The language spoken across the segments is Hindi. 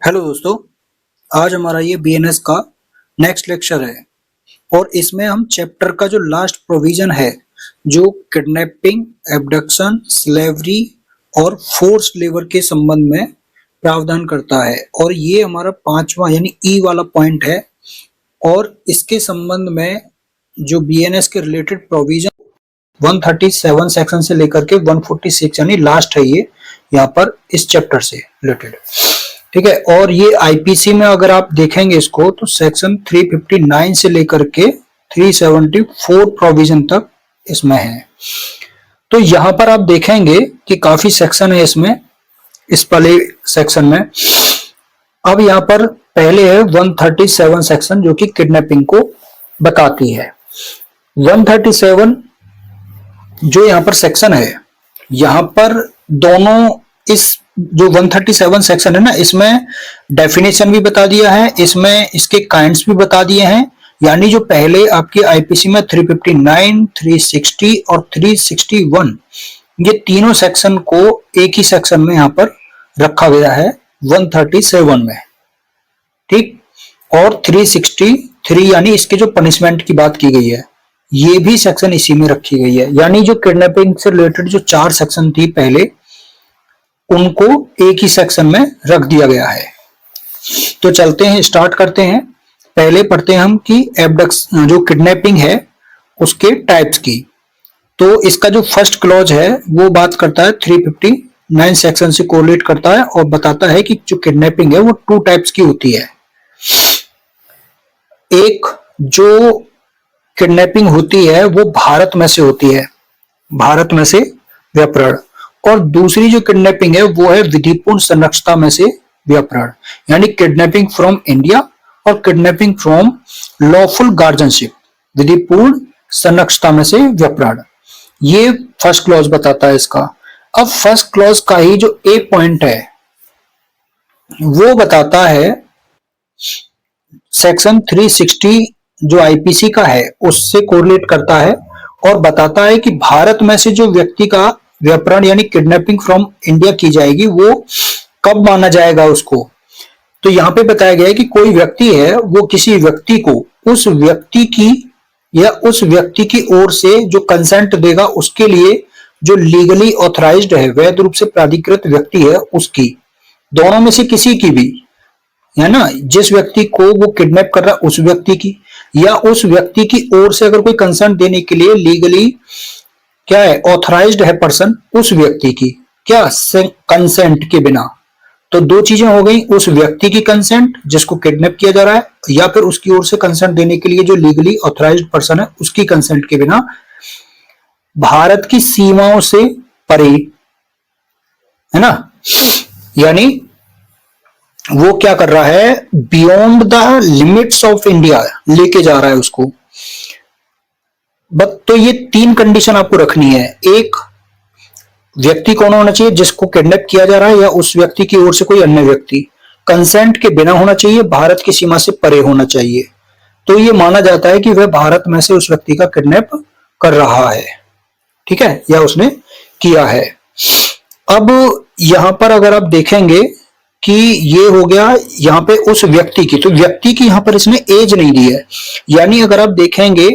हेलो दोस्तों, आज हमारा ये बीएनएस का नेक्स्ट लेक्चर है और इसमें हम चैप्टर का जो लास्ट प्रोविजन है जो किडनैपिंग, एब्डक्शन, स्लेवरी और फोर्स लेबर के संबंध में प्रावधान करता है और ये हमारा पांचवा यानी ई वाला पॉइंट है। और इसके संबंध में जो बीएनएस के रिलेटेड प्रोविजन 137 सेक्शन से लेकर के 146 यानी लास्ट है ये यहाँ पर इस चैप्टर से रिलेटेड, ठीक है। और ये आईपीसी में अगर आप देखेंगे इसको तो सेक्शन 359 से लेकर के 374 प्रोविजन तक इसमें है। तो यहाँ पर आप देखेंगे कि काफी सेक्शन है इसमें, इस पहले सेक्शन में। अब यहाँ पर पहले है 137 सेक्शन जो कि किडनैपिंग को बताती है। 137 जो यहाँ पर सेक्शन है, यहाँ पर दोनों इस जो 137 सेक्शन है ना, इसमें डेफिनेशन भी बता दिया है, इसमें इसके काइंड्स भी बता दिए हैं। यानी जो पहले आपके आईपीसी में 359, 360 और 361 ये तीनों सेक्शन को एक ही सेक्शन में यहाँ पर रखा गया है 137 में, ठीक। और 363 यानी इसके जो पनिशमेंट की बात की गई है ये भी सेक्शन इसी में रखी गई है। यानी जो किडनैपिंग से रिलेटेड जो 4 सेक्शन थी पहले, उनको एक ही सेक्शन में रख दिया गया है। तो चलते हैं, स्टार्ट करते हैं। पहले पढ़ते हैं हम कि एब्डक्शन जो किडनैपिंग है उसके टाइप्स की। तो इसका जो फर्स्ट क्लॉज है वो बात करता है 359 सेक्शन से कोरिलेट करता है और बताता है कि जो किडनैपिंग है वो 2 टाइप्स की होती है। एक जो किडनैपिंग होती है वो भारत में से होती है, भारत में से व्यापरण। और दूसरी जो किडनैपिंग है वो है विधिपूर्ण संरक्षता में से व्यापरण, यानी किडनैपिंग फ्रॉम इंडिया और किडनैपिंग फ्रॉम लॉफुल गार्जियनशिप, विधिपूर्ण संरक्षता में से व्यापरण। ये फर्स्ट क्लॉज बताता है इसका। अब फर्स्ट क्लॉज का ही जो एक पॉइंट है वो बताता है सेक्शन 360 जो आईपीसी का है उससे कोरिलेट करता है और बताता है कि भारत में से जो व्यक्ति का व्यापरण यानी किडनैपिंग फ्रॉम इंडिया की जाएगी वो कब माना जाएगा उसको। तो यहाँ पे बताया गया है कि कोई व्यक्ति है वो किसी व्यक्ति को उस व्यक्ति की या उस व्यक्ति की ओर से जो कंसेंट देगा उसके लिए जो लीगली ऑथराइज्ड है, वैध रूप से प्राधिकृत व्यक्ति है उसकी, दोनों में से किसी की भी है ना, जिस व्यक्ति को वो किडनैप कर रहा है उस व्यक्ति की या उस व्यक्ति की ओर से अगर कोई कंसेंट देने के लिए लीगली क्या है ऑथराइज्ड है पर्सन, उस व्यक्ति की क्या कंसेंट के बिना। तो 2 चीजें हो गई, उस व्यक्ति की कंसेंट जिसको किडनैप किया जा रहा है या फिर उसकी ओर से कंसेंट देने के लिए जो लीगली ऑथराइज्ड पर्सन है उसकी कंसेंट के बिना, भारत की सीमाओं से परे, है ना। यानी वो क्या कर रहा है, beyond the limits of India लेके जा रहा है उसको। तो ये 3 कंडीशन आपको रखनी है। एक, व्यक्ति कौन होना चाहिए जिसको किडनैप किया जा रहा है या उस व्यक्ति की ओर से कोई अन्य व्यक्ति, कंसेंट के बिना होना चाहिए, भारत की सीमा से परे होना चाहिए। तो ये माना जाता है कि वह भारत में से उस व्यक्ति का किडनैप कर रहा है, ठीक है, या उसने किया है। अब यहां पर अगर आप देखेंगे कि ये हो गया यहाँ पे उस व्यक्ति की, तो व्यक्ति की यहां पर इसने एज नहीं दी है। यानी अगर आप देखेंगे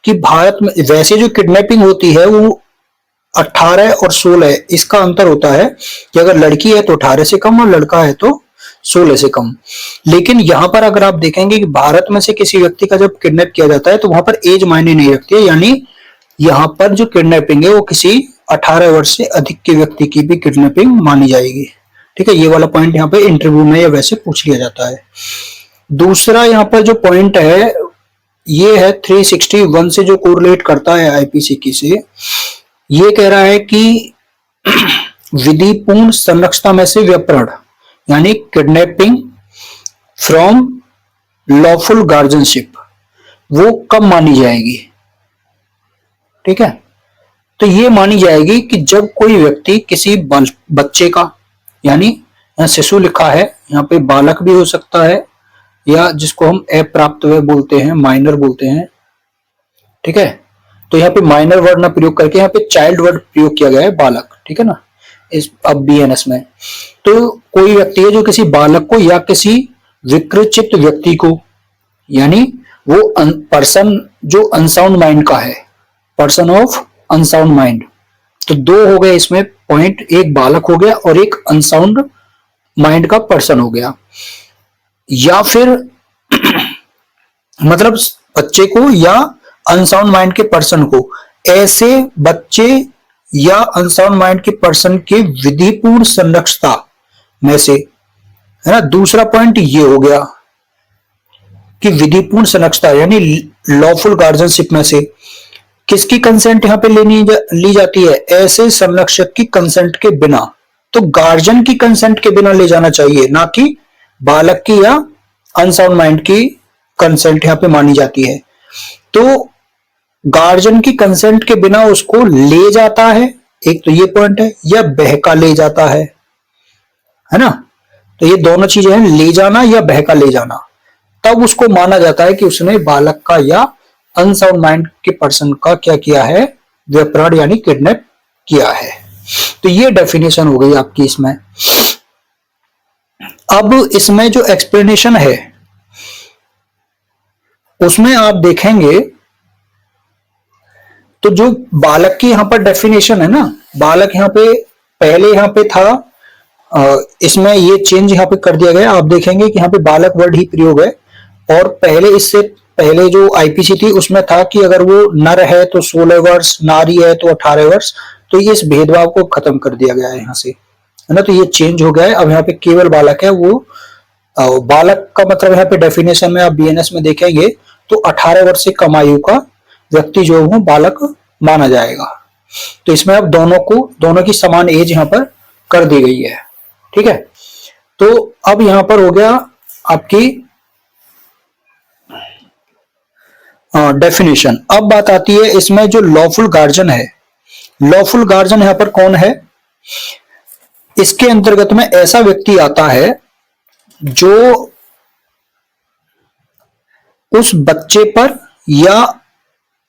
कि भारत में वैसे जो किडनैपिंग होती है वो 18 और 16 इसका अंतर होता है कि अगर लड़की है तो 18 से कम और लड़का है तो 16 से कम। लेकिन यहां पर अगर आप देखेंगे कि भारत में से किसी व्यक्ति का जब किडनैप किया जाता है तो वहां पर एज मायने नहीं रखती है। यानी यहां पर जो किडनैपिंग है वो किसी 18 वर्ष से अधिक के व्यक्ति की भी किडनैपिंग मानी जाएगी, ठीक है। ये वाला पॉइंट यहाँ पे इंटरव्यू में या वैसे पूछ लिया जाता है। दूसरा यहाँ पर जो पॉइंट है ये है 361 से जो कोरिलेट करता है आईपीसी की से, ये कह रहा है कि विधिपूर्ण संरक्षता में से व्यापरण यानी किडनैपिंग फ्रॉम लॉफुल गार्जियनशिप वो कब मानी जाएगी, ठीक है। तो ये मानी जाएगी कि जब कोई व्यक्ति किसी बच्चे का, यानी यहाँ शिशु लिखा है, यहाँ पे बालक भी हो सकता है या जिसको हम अप्राप्त वय बोलते हैं, माइनर बोलते हैं, ठीक है। तो यहाँ पे माइनर वर्ड ना प्रयोग करके यहाँ पे चाइल्ड वर्ड प्रयोग किया गया है, बालक, ठीक है ना, इस अब बीएनएस में। तो कोई व्यक्ति है जो किसी बालक को या किसी विकृचित व्यक्ति को, यानी वो पर्सन जो अनसाउंड माइंड का है, पर्सन ऑफ अनसाउंड माइंड। तो दो हो गए इसमें पॉइंट, एक बालक हो गया और एक अनसाउंड माइंड का पर्सन हो गया। या फिर मतलब बच्चे को या अनसाउंड माइंड के पर्सन को, ऐसे बच्चे या अनसाउंड माइंड के पर्सन के विधिपूर्ण संरक्षता में से, है ना। दूसरा पॉइंट ये हो गया कि विधिपूर्ण संरक्षता यानी लॉफुल गार्जियनशिप में से किसकी कंसेंट यहां पे ली जाती है, ऐसे संरक्षक की कंसेंट के बिना। तो गार्जियन की कंसेंट के बिना ले जाना चाहिए, ना कि बालक की या अनसाउंड माइंड की कंसेंट यहां पे मानी जाती है। तो गार्जियन की कंसेंट के बिना उसको ले जाता है, एक तो ये पॉइंट है, या बहका ले जाता है ना। तो ये दोनों चीजें हैं, ले जाना या बहका ले जाना। तब उसको माना जाता है कि उसने बालक का या अनसाउंड माइंड के पर्सन का क्या किया है, व्यपराध यानी किडनैप किया है। तो ये डेफिनेशन हो गई आपकी इसमें। अब इसमें जो एक्सप्लेनेशन है उसमें आप देखेंगे तो जो बालक की यहां पर डेफिनेशन है ना, बालक यहां पे पहले यहां पे था, इसमें ये चेंज यहां पे कर दिया गया। आप देखेंगे कि यहां पे बालक वर्ड ही प्रयोग है, और पहले इससे पहले जो आईपीसी थी उसमें था कि अगर वो नर है तो 16 वर्ष, नारी है तो 18 वर्ष। तो ये इस भेदभाव को खत्म कर दिया गया है यहाँ से, है ना। तो ये चेंज हो गया है, अब यहाँ पे केवल बालक है। वो बालक का मतलब यहाँ पे डेफिनेशन में आप बीएनएस में देखेंगे तो 18 वर्ष से कम आयु का व्यक्ति जो वो बालक माना जाएगा। तो इसमें अब दोनों की समान एज यहाँ पर कर दी गई है, ठीक है। तो अब यहाँ पर हो गया आपकी डेफिनेशन। अब बात आती है इसमें जो लॉफुल गार्जियन है। लॉफुल गार्जियन यहां पर कौन है, इसके अंतर्गत में ऐसा व्यक्ति आता है जो उस बच्चे पर या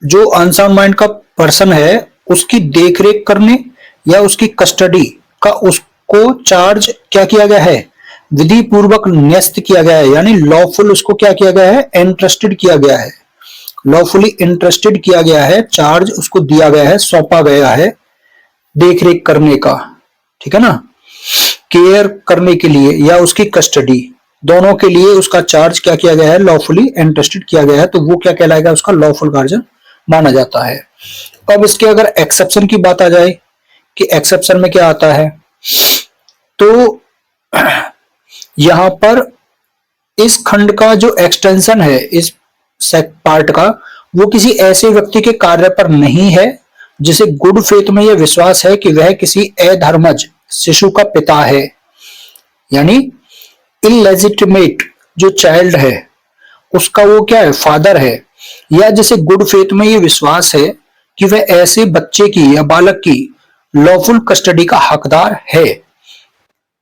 जो अनसाउंड माइंड का पर्सन है उसकी देखरेख करने या उसकी कस्टडी का उसको चार्ज क्या किया गया है, विधि पूर्वक न्यस्त किया गया है। यानी लॉफुल उसको क्या किया गया है, इंटरेस्टेड किया गया है, लॉफुली इंटरेस्टेड किया गया है, चार्ज उसको दिया गया है, सौंपा गया है देखरेख करने का, ठीक है ना, केयर करने के लिए या उसकी कस्टडी, दोनों के लिए उसका चार्ज क्या किया गया है, लॉफुली इंटरेस्टेड किया गया है। तो वो क्या कहलाएगा, उसका लॉफुल गार्जियन माना जाता है। अब इसके अगर एक्सेप्शन की बात आ जाए कि एक्सेप्शन में क्या आता है, तो यहां पर इस खंड का जो एक्सटेंशन है इस पार्ट का, वो किसी ऐसे व्यक्ति के कार्य पर नहीं है जिसे गुड फेथ में यह विश्वास है कि वह किसी अधर्मज शिशु का पिता है। यानी इलेजिटिमेट जो चाइल्ड है उसका वो क्या है, फादर है, या जिसे गुड फेथ में यह विश्वास है कि वह ऐसे बच्चे की या बालक की लॉफुल कस्टडी का हकदार है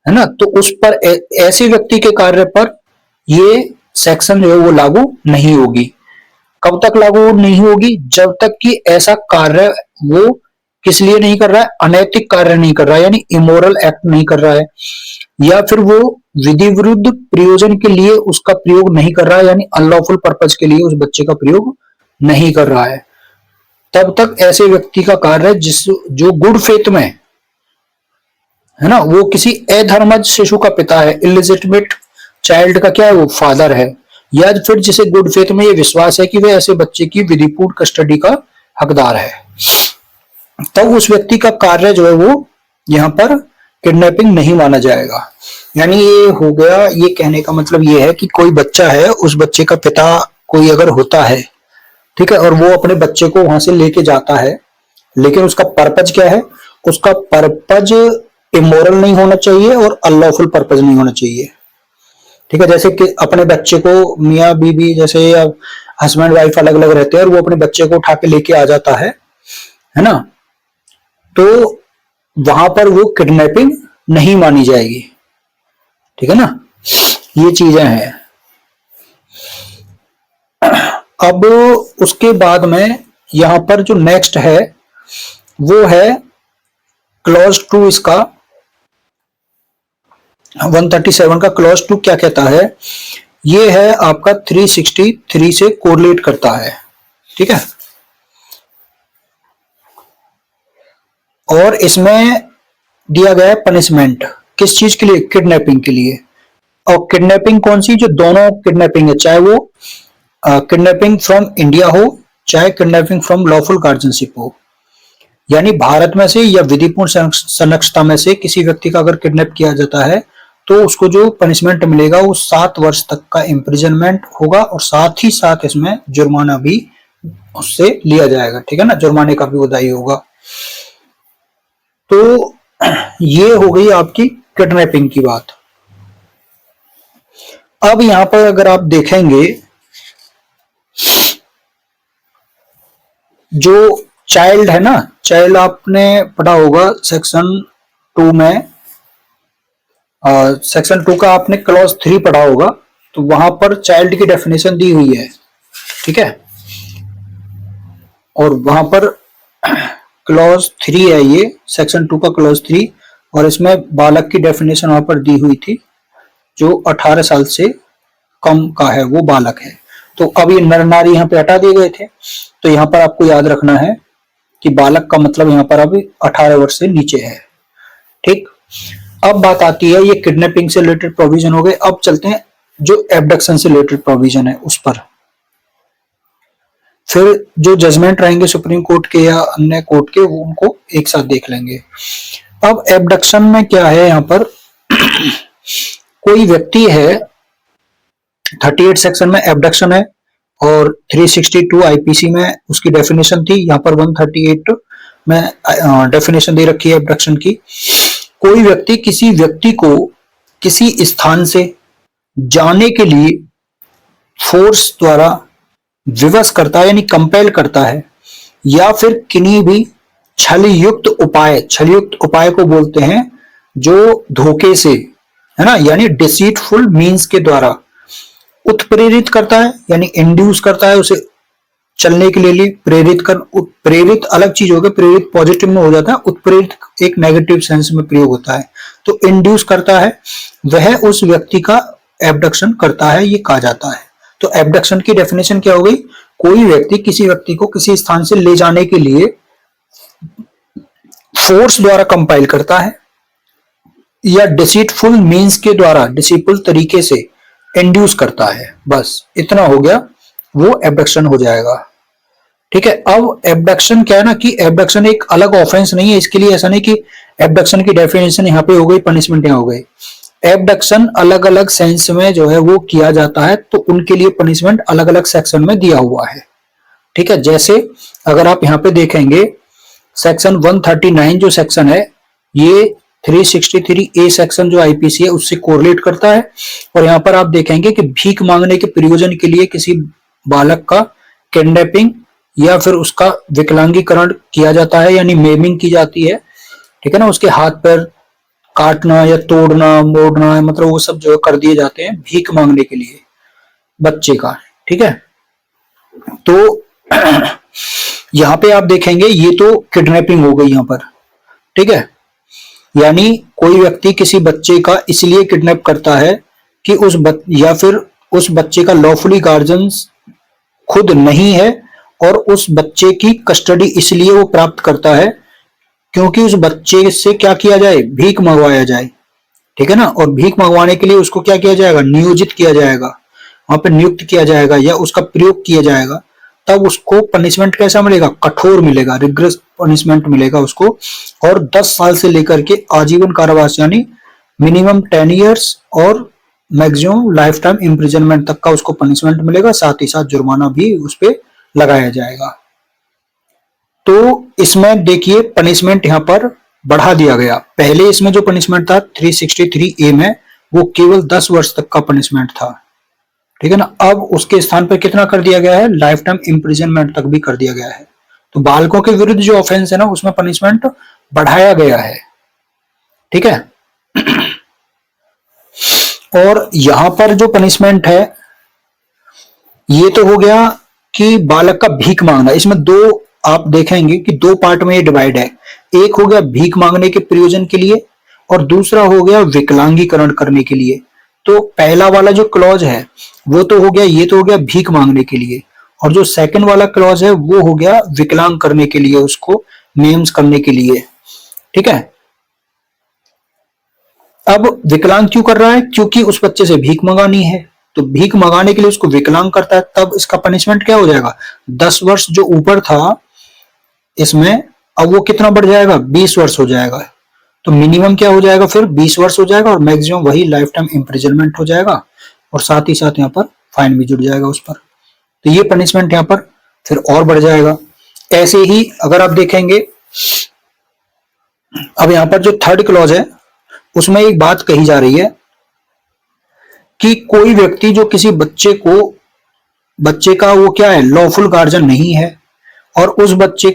ना। तो उस पर ऐसे व्यक्ति के कार्य पर ये सेक्शन जो है वो लागू नहीं होगी। कब तक लागू नहीं होगी, जब तक कि ऐसा कार्य वो किस लिए नहीं कर रहा है, अनैतिक कार्य नहीं कर रहा है, यानी इमोरल एक्ट नहीं कर रहा है, या फिर वो विधि विरुद्ध प्रयोजन के लिए उसका प्रयोग नहीं कर रहा है, यानी अनलॉफुल पर्पज के लिए उस बच्चे का प्रयोग नहीं कर रहा है। तब तक ऐसे व्यक्ति का कार्य जो गुड फेथ में है ना, वो किसी अधर्मज शिशु का पिता है, इलिजिटिमेट चाइल्ड का क्या है, वो फादर है, या फिर जिसे गुड फेथ में ये विश्वास है कि वह ऐसे बच्चे की विधिपूर्ण कस्टडी का हकदार है, तब उस व्यक्ति का कार्य जो है वो यहाँ पर किडनैपिंग नहीं माना जाएगा। यानी ये हो गया, ये कहने का मतलब ये है कि कोई बच्चा है, उस बच्चे का पिता कोई अगर होता है, ठीक है, और वो अपने बच्चे को वहां से लेके जाता है, लेकिन उसका पर्पज क्या है, उसका पर्पज इमोरल नहीं होना चाहिए और अनलॉफुल पर्पज नहीं होना चाहिए, ठीक है। जैसे कि अपने बच्चे को मियाँ बीबी जैसे हस्बैंड वाइफ अलग अलग रहते हैं और वो अपने बच्चे को उठा के लेके आ जाता है ना, तो वहां पर वो किडनैपिंग नहीं मानी जाएगी, ठीक है ना। ये चीजें हैं। अब उसके बाद में यहां पर जो नेक्स्ट है वो है क्लॉज 2 इसका, 137 का क्लॉज 2 क्या कहता है, ये है आपका 363 से कोरिलेट करता है, ठीक है। और इसमें दिया गया है पनिशमेंट किस चीज के लिए, किडनैपिंग के लिए। और किडनैपिंग कौन सी, जो दोनों किडनैपिंग है, चाहे वो किडनैपिंग फ्रॉम इंडिया हो चाहे किडनैपिंग फ्रॉम लॉफुल गार्जियनशिप हो, यानी भारत में से या विधिपूर्ण संरक्षता में से किसी व्यक्ति का अगर किडनैप किया जाता है तो उसको जो पनिशमेंट मिलेगा वो 7 वर्ष तक का इम्प्रिजनमेंट होगा, और साथ ही साथ इसमें जुर्माना भी उससे लिया जाएगा, ठीक है ना, जुर्माने का भी उदाई होगा। तो ये हो गई आपकी किडनैपिंग की बात। अब यहां पर अगर आप देखेंगे, जो चाइल्ड है ना, चाइल्ड आपने पढ़ा होगा सेक्शन 2 में, सेक्शन 2 का आपने क्लॉज 3 पढ़ा होगा, तो वहां पर चाइल्ड की डेफिनेशन दी हुई है, ठीक है। और वहां पर क्लॉज 3 है, ये सेक्शन 2 का क्लॉज 3, और इसमें बालक की डेफिनेशन वहां पर दी हुई थी, जो 18 साल से कम का है वो बालक है। तो अब ये नर नारी यहाँ पे हटा दिए गए थे, तो यहाँ पर आपको याद रखना है कि बालक का मतलब यहाँ पर अभी 18 वर्ष से नीचे है, ठीक। अब बात आती है, ये किडनैपिंग से रिलेटेड प्रोविजन हो गए। अब चलते हैं जो एब्डक्शन से रिलेटेड प्रोविजन है उस पर, फिर जो जजमेंट रहेंगे सुप्रीम कोर्ट के या अन्य कोर्ट के, वो उनको एक साथ देख लेंगे। अब एब्डक्शन में क्या है, यहाँ पर कोई व्यक्ति है, 38 सेक्शन में एब्डक्शन है और 362 आईपीसी में उसकी डेफिनेशन थी, यहाँ पर 138 में डेफिनेशन दे रखी है एब्डक्शन की। कोई व्यक्ति किसी व्यक्ति को किसी स्थान से जाने के लिए फोर्स द्वारा विवश करता है, यानी कंपेल करता है, या फिर किन्हीं भी छलयुक्त उपाय को बोलते हैं जो धोखे से, है ना, यानी डिसीटफुल मीन्स के द्वारा उत्प्रेरित करता है, यानी इंड्यूस करता है उसे चलने के लिए प्रेरित अलग चीज हो गया, प्रेरित पॉजिटिव में हो जाता है, उत्प्रेरित एक नेगेटिव सेंस में प्रयोग होता है। तो इंड्यूस करता है, वह उस व्यक्ति का एब्डक्शन करता है, ये कहा जाता है। तो एब्डक्शन की डेफिनेशन क्या हो गई, कोई व्यक्ति किसी व्यक्ति को किसी स्थान से ले जाने के लिए फोर्स द्वारा कंपाइल करता है या डिसीटफुल मीन्स के द्वारा डिसीटफुल तरीके से इंड्यूस करता है, बस इतना हो गया, वो एब्डक्शन हो जाएगा, ठीक है। अब एब्डक्शन क्या है ना, कि एब्डक्शन एक अलग ऑफेंस नहीं है, इसके लिए ऐसा नहीं कि एब्डक्शन की डेफिनेशन यहाँ पे हो गई, पनिशमेंट यहाँ हो गई। एब्डक्शन अलग अलग सेंस में जो है वो किया जाता है, तो उनके लिए पनिशमेंट अलग अलग सेक्शन में दिया हुआ है, ठीक है। जैसे अगर आप यहाँ पे देखेंगे सेक्शन 139 जो सेक्शन है, ये 363A सेक्शन जो आईपीसी है उससे कोरिलेट करता है। और यहाँ पर आप देखेंगे कि भीख मांगने के प्रयोजन के लिए किसी बालक का किडनैपिंग या फिर उसका विकलांगीकरण किया जाता है, यानी मेमिंग की जाती है, ठीक है ना, उसके हाथ पैर काटना या तोड़ना मोड़ना, मतलब वो सब जो कर दिए जाते हैं भीख मांगने के लिए बच्चे का, ठीक है। तो यहाँ पे आप देखेंगे ये तो किडनैपिंग हो गई यहाँ पर, ठीक है, यानी कोई व्यक्ति किसी बच्चे का इसलिए किडनैप करता है कि या फिर उस बच्चे का लॉफुली गार्जियन खुद नहीं है, और उस बच्चे की कस्टडी इसलिए वो प्राप्त करता है क्योंकि उस बच्चे से क्या किया जाए, भीख मंगवाया जाए, ठीक है ना। और भीख मंगवाने के लिए उसको क्या किया जाएगा, नियोजित किया जाएगा, वहां पर नियुक्त किया जाएगा या उसका प्रयोग किया जाएगा, तब उसको पनिशमेंट कैसा मिलेगा, कठोर मिलेगा, रिग्रेस पनिशमेंट मिलेगा उसको, और 10 साल से लेकर के आजीवन कारावास यानी मिनिमम 10 इयर्स और मैक्सिमम लाइफ टाइम इम्प्रिजनमेंट तक का उसको पनिशमेंट मिलेगा, साथ ही साथ जुर्माना भी उस पर लगाया जाएगा। तो इसमें देखिए पनिशमेंट यहाँ पर बढ़ा दिया गया, पहले इसमें जो पनिशमेंट था 363A में वो केवल 10 वर्ष तक का पनिशमेंट था, ठीक है ना। अब उसके स्थान पर कितना कर दिया गया है, लाइफ टाइम इम्प्रिजनमेंट तक भी कर दिया गया है। तो बालकों के विरुद्ध जो ऑफेंस है ना उसमें पनिशमेंट बढ़ाया गया है, ठीक है। और यहां पर जो पनिशमेंट है ये तो हो गया कि बालक का भीख मांगना, इसमें दो आप देखेंगे कि 2 पार्ट में ये डिवाइड है। एक हो गया भीख मांगने के प्रयोजन के लिए, और दूसरा हो गया विकलांगीकरण करने के लिए। तो पहला वाला जो क्लॉज है वो तो हो गया, ये तो हो गया भीख मांगने के लिए, और जो सेकंड वाला क्लॉज है वो हो गया विकलांग करने के लिए, उसको नेम्स करने के लिए। ठीक है, अब विकलांग क्यों कर रहा है? क्योंकि उस बच्चे से भीख मंगानी है, तो भीख मंगाने के लिए उसको विकलांग करता है। तब इसका पनिशमेंट क्या हो जाएगा? 10 वर्ष जो ऊपर था इसमें, अब वो कितना बढ़ जाएगा? 20 वर्ष हो जाएगा। तो मिनिमम क्या हो जाएगा फिर? 20 वर्ष हो जाएगा, और मैक्सिमम वही लाइफ टाइम इम्प्रिजनमेंट हो जाएगा, और साथ ही साथ यहाँ पर फाइन भी जुड़ जाएगा उस पर। तो ये पनिशमेंट यहाँ पर फिर और बढ़ जाएगा। ऐसे ही अगर आप देखेंगे, अब यहाँ पर जो थर्ड क्लॉज है उसमें एक बात कही जा रही है कि कोई व्यक्ति जो किसी बच्चे का वो क्या है, लॉफुल गार्जियन नहीं है, और उस बच्चे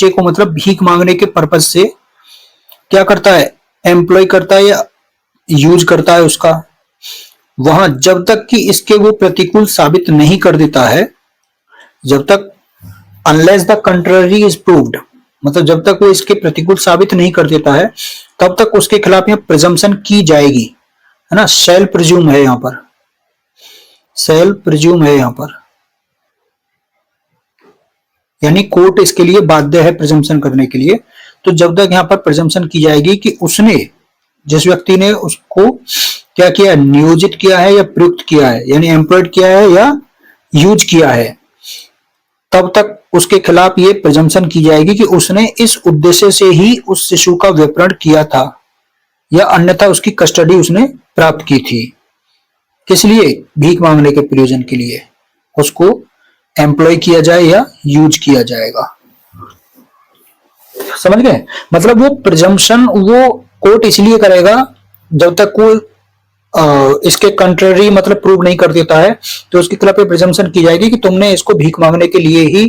को मतलब भीख मांगने के पर्पज से क्या करता है, एम्प्लॉय करता है या यूज करता है उसका, वहां जब तक कि इसके वो प्रतिकूल साबित नहीं कर देता है, जब तक unless the contrary is proved, मतलब जब तक वो इसके प्रतिकूल साबित नहीं कर देता है तब तक उसके खिलाफ यहाँ प्रिजम्पशन की जाएगी, है ना। सेल प्रिज्यूम है यहाँ पर, सेल प्रिज्यूम है यहाँ पर, यानी कोर्ट इसके लिए बाध्य है प्रिजम्पशन करने के लिए। तो जब तक यहाँ पर प्रिजम्पशन की जाएगी कि उसने, जिस व्यक्ति ने उसको क्या किया है, नियोजित किया है या प्रयुक्त किया है, यानी एम्प्लॉयड किया है या यूज किया है, तब तक उसके खिलाफ ये प्रिजम्पशन की जाएगी कि उसने इस उद्देश्य से ही उस शिशु का विपणन किया था, या अन्यथा उसकी कस्टडी उसने प्राप्त की थी। किस लिए? भीख मांगने के प्रयोजन के लिए उसको एम्प्लॉय किया जाए या यूज किया जाएगा। समझ गए? मतलब वो प्रिजम्पशन वो कोर्ट इसलिए करेगा जब तक वो इसके कंट्ररी मतलब प्रूव नहीं कर देता है, तो उसके खिलाफ प्रिजम्पशन की जाएगी कि तुमने इसको भीख मांगने के लिए ही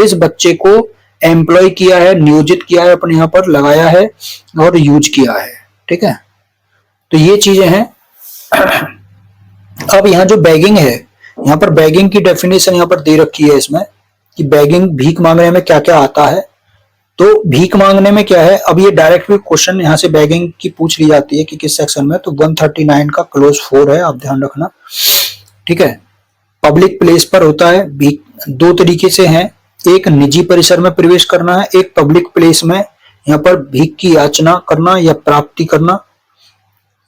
इस बच्चे को एम्प्लॉय किया है, नियोजित किया है, अपने यहाँ पर लगाया है और यूज किया है। ठीक है, तो ये चीजें हैं। अब यहाँ जो बैगिंग है, यहाँ पर बैगिंग की डेफिनेशन यहाँ पर दे रखी है इसमें कि बैगिंग भीख मांगने में क्या क्या आता है। तो भीख मांगने में क्या है, अब ये डायरेक्ट भी क्वेश्चन यहाँ से बैगिंग की पूछ ली जाती है कि किस सेक्शन में, तो 139 का क्लोज 4 है, आप ध्यान रखना। ठीक है, पब्लिक प्लेस पर होता है भीख, दो तरीके से है, एक निजी परिसर में प्रवेश करना है, एक पब्लिक प्लेस में यहाँ पर भीख की याचना करना या प्राप्ति करना,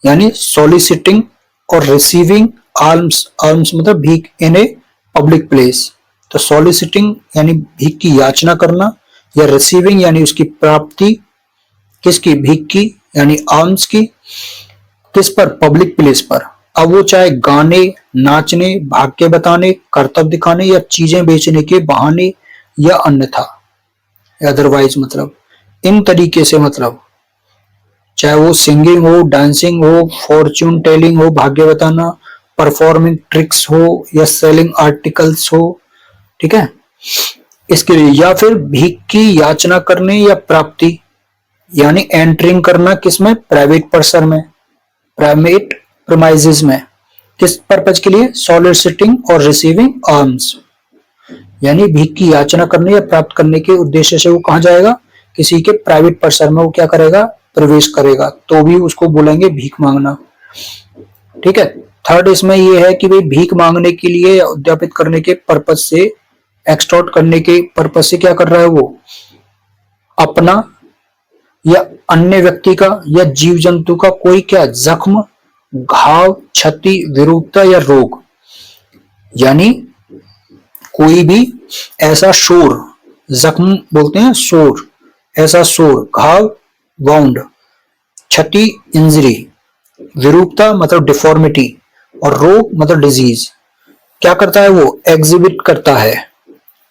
यानी सॉलिसिटिंग और रिसीविंग आर्म्स, आर्म्स मतलब भीख इन ए पब्लिक प्लेस। तो सॉलिसिटिंग यानी भीख की याचना करना, या रिसीविंग यानी उसकी प्राप्ति, किसकी? भीख की, यानी आर्म्स की। किस पर? पब्लिक प्लेस पर। अब वो चाहे गाने, नाचने, भाग्य बताने, कर्तव्य दिखाने या चीजें बेचने के बहाने या अन्यथा, अदरवाइज, मतलब इन तरीके से, मतलब चाहे वो सिंगिंग हो, डांसिंग हो, फॉर्च्यून टेलिंग हो, भाग्य बताना, परफॉर्मिंग ट्रिक्स हो, या सेलिंग आर्टिकल्स हो। ठीक है, इसके लिए, या फिर भीख की याचना करने या प्राप्ति, यानी एंटरिंग करना किसमें? प्राइवेट पर्सन में, प्राइवेट प्रीमाइसेस में। किस पर्पज के लिए? सॉलिसिटिंग और रिसीविंग आर्म्स, यानी भीख की याचना करने या प्राप्त करने के उद्देश्य से वो कहां जाएगा? किसी के प्राइवेट पर्सन में वो क्या करेगा? प्रवेश करेगा, तो भी उसको बोलेंगे भीख मांगना। ठीक है, थर्ड इसमें ये है कि भाई भीख मांगने के लिए या उद्यापित करने के पर्पज से, एक्सटॉर्ट करने के पर्पज से क्या कर रहा है वो? अपना या अन्य व्यक्ति का या जीव जंतु का कोई क्या जख्म, घाव, क्षति, विरूपता या रोग, यानी कोई भी ऐसा शोर, जख्म बोलते हैं शोर, ऐसा शोर, घाव वाउंड, क्षति इंजरी, विरूपता मतलब डिफॉर्मिटी, और रोग मतलब डिजीज, क्या करता है वो? एग्जिबिट करता है,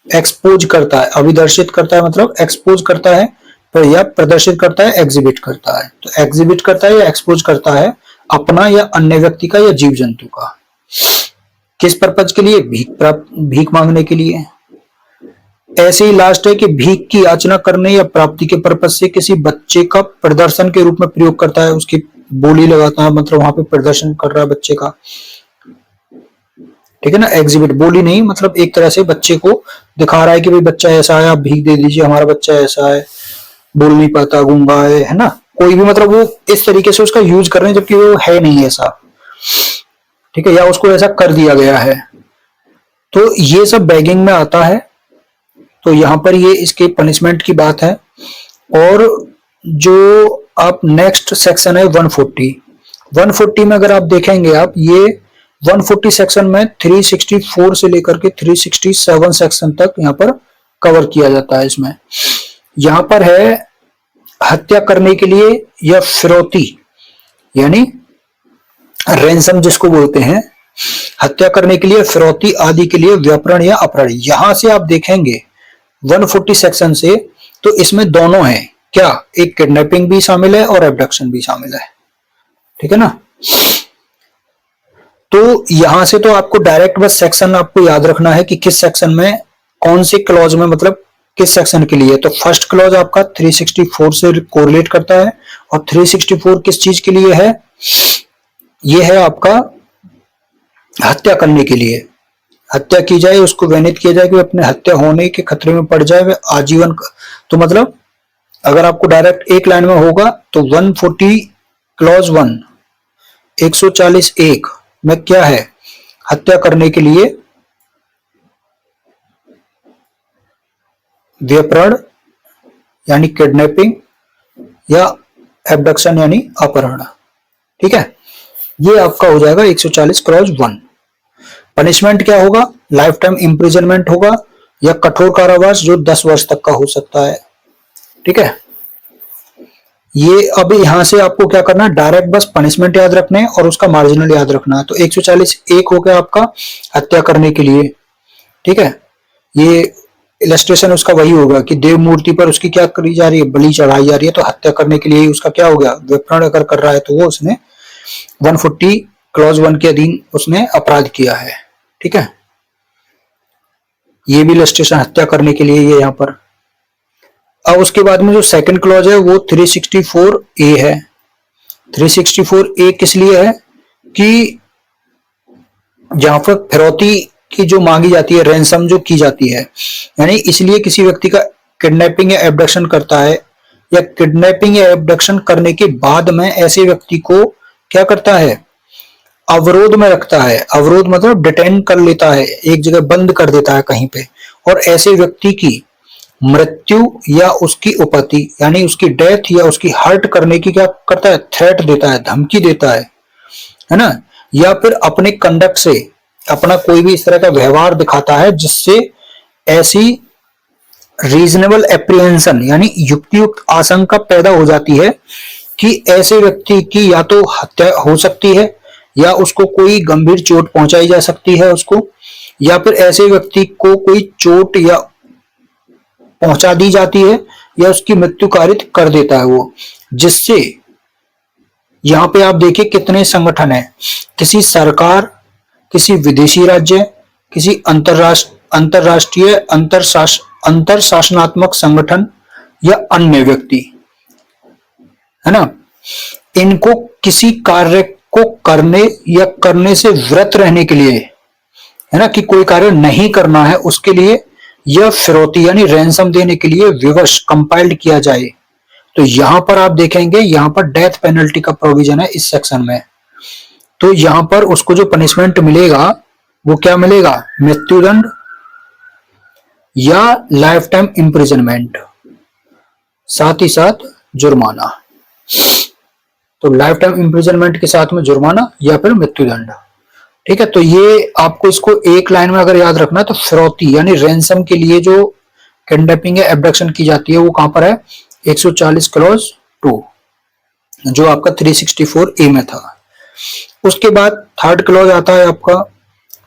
एक्सपोज करता है, अभिदर्शित करता है मतलब एक्सपोज करता है, पर या प्रदर्शित करता है, एग्जिबिट करता है। तो एग्जिबिट करता है या एक्सपोज करता है अपना या अन्य व्यक्ति का या जीव जंतु का। किस पर्पज के लिए? भीख मांगने के लिए। ऐसे ही लास्ट है कि भीख की याचना करने या प्राप्ति के पर्पज से किसी बच्चे का प्रदर्शन के रूप में प्रयोग करता है, उसकी बोली लगाता है, मतलब वहां पे प्रदर्शन कर रहा है बच्चे का। ठीक है ना, एग्जिबिट, बोली नहीं, मतलब एक तरह से बच्चे को दिखा रहा है कि भाई बच्चा ऐसा है, आप भीख दे दीजिए, हमारा बच्चा ऐसा है, बोल नहीं पाता, गूंगा है ना, कोई भी मतलब वो इस तरीके से उसका यूज कर रहे हैं जबकि वो है नहीं ऐसा, ठीक है, या उसको ऐसा कर दिया गया है, तो ये सब बैगिंग में आता है। तो यहाँ पर ये इसके पनिशमेंट की बात है। और जो आप नेक्स्ट सेक्शन है 140, 140 में अगर आप देखेंगे आप, ये 140 सेक्शन में 364 से लेकर के 367 सेक्शन तक यहाँ पर कवर किया जाता है। इसमें यहाँ पर है हत्या करने के लिए या फिरौती, यानी रैंसम जिसको बोलते हैं, हत्या करने के लिए, फिरौती आदि के लिए व्यापरण या अपहरण। यहां से आप देखेंगे 140 सेक्शन से, तो इसमें दोनों है क्या, एक किडनैपिंग भी शामिल है और एब्डक्शन भी शामिल है, ठीक है ना। तो यहां से तो आपको डायरेक्ट बस सेक्शन आपको याद रखना है कि किस सेक्शन में कौन से क्लॉज में, मतलब किस सेक्शन के लिए। तो फर्स्ट क्लॉज आपका 364 से कोरिलेट करता है, और 364 किस चीज के लिए है, ये है आपका हत्या करने के लिए, हत्या की जाए, उसको वर्णित किया जाए कि अपने हत्या होने के खतरे में पड़ जाए वह आजीवन। तो मतलब अगर आपको डायरेक्ट एक लाइन में होगा तो 140 क्लॉज 1 140(1) में क्या है, हत्या करने के लिए, व्यपरण यानी किडनैपिंग, या एब्डक्शन यानी अपहरण, ठीक है। ये आपका हो जाएगा 140 क्लॉज 1। पनिशमेंट क्या होगा, लाइफ टाइम इंप्रिजनमेंट होगा या कठोर कारावास जो 10 वर्ष तक का हो सकता है, ठीक है। ये अब यहां से आपको क्या करना है, डायरेक्ट बस पनिशमेंट याद रखने हैं और उसका मार्जिनल याद रखना है। तो 140(1) हो गया आपका हत्या करने के लिए, ठीक है। ये इलस्ट्रेशन उसका वही होगा कि देव मूर्ति पर उसकी क्या करी जा रही है, बलि चढ़ाई जा रही है, तो हत्या करने के लिए उसका क्या हो गया, विप्रण अगर कर रहा है तो वो उसने 140 क्लॉज 1 के अधीन उसने अपराध किया है, ठीक है। ये भी इलस्ट्रेशन हत्या करने के लिए ये यहाँ पर। अब उसके बाद में जो सेकंड क्लॉज है वो 364(a) है। 364(a) किस लिए है कि जहां पर फिरौती की जो मांगी जाती है, रैंसम जो की जाती है, यानी इसलिए किसी व्यक्ति का किडनैपिंग या एब्डक्शन करता है, या किडनैपिंग या एब्डक्शन करने के बाद में ऐसे व्यक्ति को क्या करता है, अवरोध में रखता है। अवरोध मतलब डिटेन कर लेता है, एक जगह बंद कर देता है कहीं पे, और ऐसे व्यक्ति की मृत्यु या उसकी उपहति यानी उसकी डेथ या उसकी हर्ट करने की क्या करता है, थ्रेट देता है, धमकी देता है ना। या फिर अपने कंडक्ट से अपना कोई भी इस तरह का व्यवहार दिखाता है जिससे ऐसी रीजनेबल एप्रीहेंशन यानी युक्तियुक्त आशंका पैदा हो जाती है कि ऐसे व्यक्ति की या तो हत्या हो सकती है, या उसको कोई गंभीर चोट पहुंचाई जा सकती है उसको, या फिर ऐसे व्यक्ति को कोई चोट या पहुंचा दी जाती है, या उसकी मृत्यु कारित कर देता है वो। जिससे यहां पे आप देखिए कितने संगठन है, किसी सरकार, किसी विदेशी राज्य, किसी अंतरराष्ट्रीय अंतर शासनात्मक संगठन या अन्य व्यक्ति, है ना, इनको किसी कार्य को करने या करने से व्रत रहने के लिए, है ना, कि कोई कार्य नहीं करना है उसके लिए, यह फिरौती यानी रैंसम देने के लिए विवश कंपाइल्ड किया जाए। तो यहां पर आप देखेंगे यहां पर डेथ पेनल्टी का प्रोविजन है इस सेक्शन में। तो यहां पर उसको जो पनिशमेंट मिलेगा वो क्या मिलेगा, मृत्युदंड या लाइफ टाइम इंप्रिजनमेंट, साथ ही साथ जुर्माना। तो लाइफ टाइम इंप्रिजनमेंट के साथ में जुर्माना या फिर मृत्युदंड, ठीक है। तो ये आपको इसको एक लाइन में अगर याद रखना है तो फिरौती यानी रैंसम के लिए जो किडनैपिंग या एब्डक्शन की जाती है वो कहां पर है, 140 क्लॉज 2 जो आपका 364(a) में था। उसके बाद थर्ड क्लॉज आता है आपका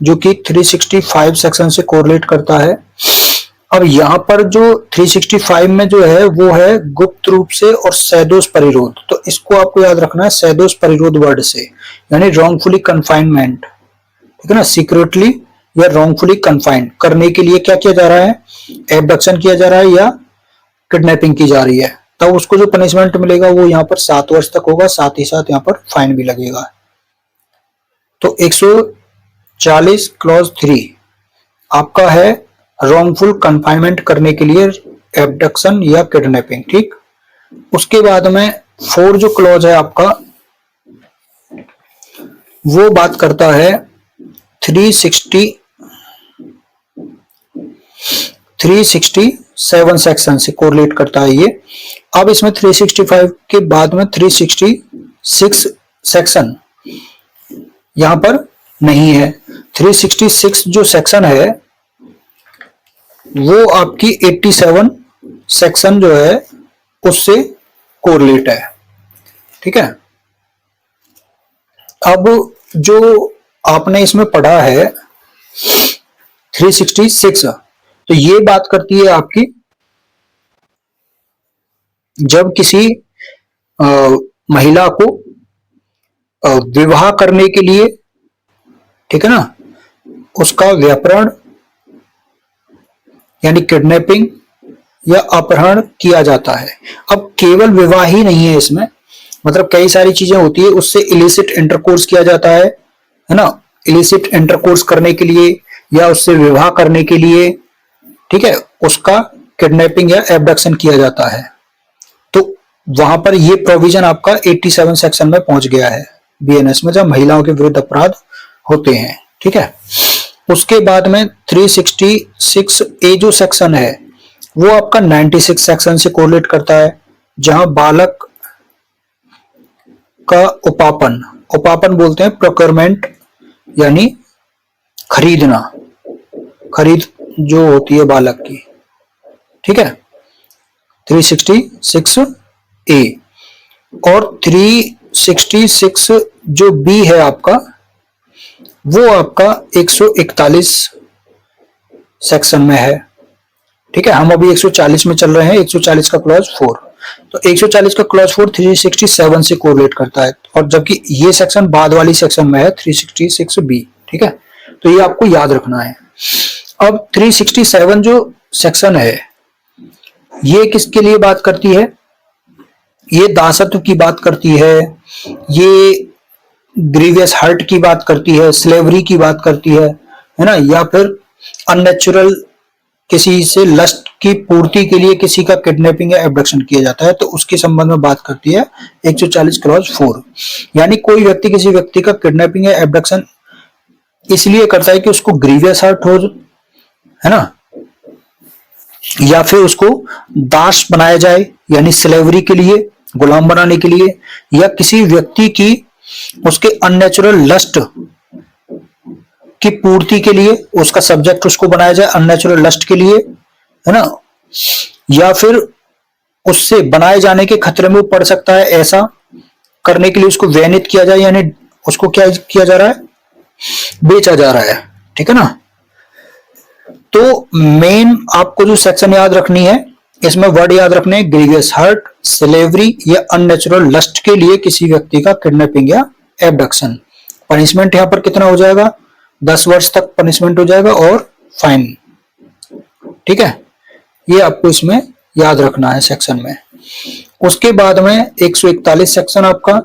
जो कि 365 सेक्शन से कोरिलेट करता है। अब यहाँ पर जो 365 में जो है वो है गुप्त रूप से और सैदोष परिरोध। तो इसको आपको याद रखना है सैदोष परिरोध वर्ड से, यानी रॉन्गफुली कन्फाइनमेंट, ठीक है ना, सीक्रेटली या रॉन्गफुली कन्फाइंड करने के लिए क्या किया जा रहा है, एब्डक्शन किया जा रहा है या किडनैपिंग की जा रही है, तब उसको जो पनिशमेंट मिलेगा वो यहाँ पर 7 वर्ष तक होगा, साथ ही साथ यहाँ पर फाइन भी लगेगा। तो 140 क्लॉज 3 आपका है रॉन्गफुल कन्फाइनमेंट करने के लिए एब्डक्शन या किडनैपिंग, ठीक। उसके बाद में 4 जो क्लॉज है आपका वो बात करता है 367 सेक्शन से कोरिलेट करता है ये। अब इसमें 365 के बाद में 366 सेक्शन यहां पर नहीं है। 366 जो सेक्शन है वो आपकी 87 सेक्शन जो है उससे कोरिलेट है, ठीक है। अब जो आपने इसमें पढ़ा है 366, तो ये बात करती है आपकी जब किसी महिला को विवाह करने के लिए, ठीक है ना, उसका व्यापरण यानी किडनैपिंग या अपहरण किया जाता है। अब केवल विवाह ही नहीं है इसमें, मतलब कई सारी चीजें होती है, उससे इलिसिट इंटरकोर्स किया जाता है ना, इलिसिट इंटरकोर्स करने के लिए या उससे विवाह करने के लिए, ठीक है, उसका किडनैपिंग या एब्डक्शन किया जाता है। तो वहां पर ये प्रोविजन आपका 87 सेक्शन में पहुंच गया है बीएनएस में, जब महिलाओं के विरुद्ध अपराध होते हैं, ठीक है। उसके बाद में 366 ए जो सेक्शन है वो आपका 96 सेक्शन से कोरिलेट करता है, जहां बालक का उपापन बोलते हैं प्रोक्योरमेंट, यानी खरीदना, खरीद जो होती है बालक की, ठीक है। 366 ए और 366 जो बी है आपका वो आपका 141 सेक्शन में है, ठीक है। हम अभी 140 में चल रहे हैं, 140 का क्लॉज 4, तो 140 का क्लॉज 4 367 से कोरिलेट करता है, और जबकि ये सेक्शन बाद वाली सेक्शन में है 366 बी, ठीक है। तो ये आपको याद रखना है। अब 367 जो सेक्शन है ये किसके लिए बात करती है? ये दासत्व की बात करती है, ये ग्रीवियस हर्ट की बात करती है, स्लेवरी की बात करती है ना, या फिर अननेचुरल किसी से लस्ट की पूर्ति के लिए किसी का किडनैपिंग या एब्डक्शन किया जाता है, तो उसके संबंध में बात करती है 140 क्लॉज 4। यानी कोई व्यक्ति किसी व्यक्ति का किडनैपिंग या एब्डक्शन इसलिए करता है कि उसको ग्रीवियस हर्ट हो, है ना, या फिर उसको दास बनाया जाए यानी स्लेवरी के लिए, गुलाम बनाने के लिए, या किसी व्यक्ति की उसके अननेचुरल लस्ट की पूर्ति के लिए उसका सब्जेक्ट उसको बनाया जाए अननेचुरल लस्ट के लिए, है ना, या फिर उससे बनाए जाने के खतरे में पड़ सकता है, ऐसा करने के लिए उसको वैनित किया जाए, यानी उसको क्या किया जा रहा है, बेचा जा रहा है, ठीक है ना। तो मेन आपको जो सेक्शन याद रखनी है, इसमें वर्ड याद रखने, ग्रीवियस हर्ट, स्लेवरी या अननेचुरल लस्ट के लिए किसी व्यक्ति का किडनैपिंग या एब्डक्शन। पनिशमेंट यहां पर कितना हो जाएगा, 10 वर्ष तक पनिशमेंट हो जाएगा और फाइन, ठीक है। ये आपको इसमें याद रखना है सेक्शन में। उसके बाद में 141 सेक्शन आपका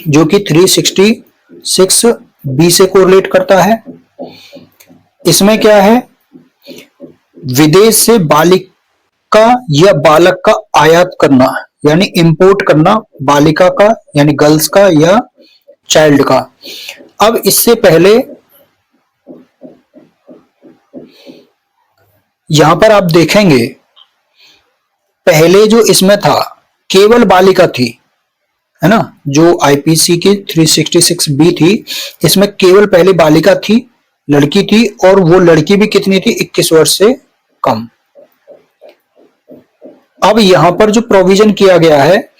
जो कि 366 बी से कोरिलेट करता है। इसमें क्या है, विदेश से बालिका या बालक का आयात करना यानी इंपोर्ट करना, बालिका का यानी गर्ल्स का या चाइल्ड का। अब इससे पहले यहां पर आप देखेंगे, पहले जो इसमें था केवल बालिका थी, है ना, जो आईपीसी की 366 बी थी, इसमें केवल पहले बालिका थी, लड़की थी, और वो लड़की भी कितनी थी, 21 वर्ष से कम। अब यहां पर जो प्रोविजन किया गया है,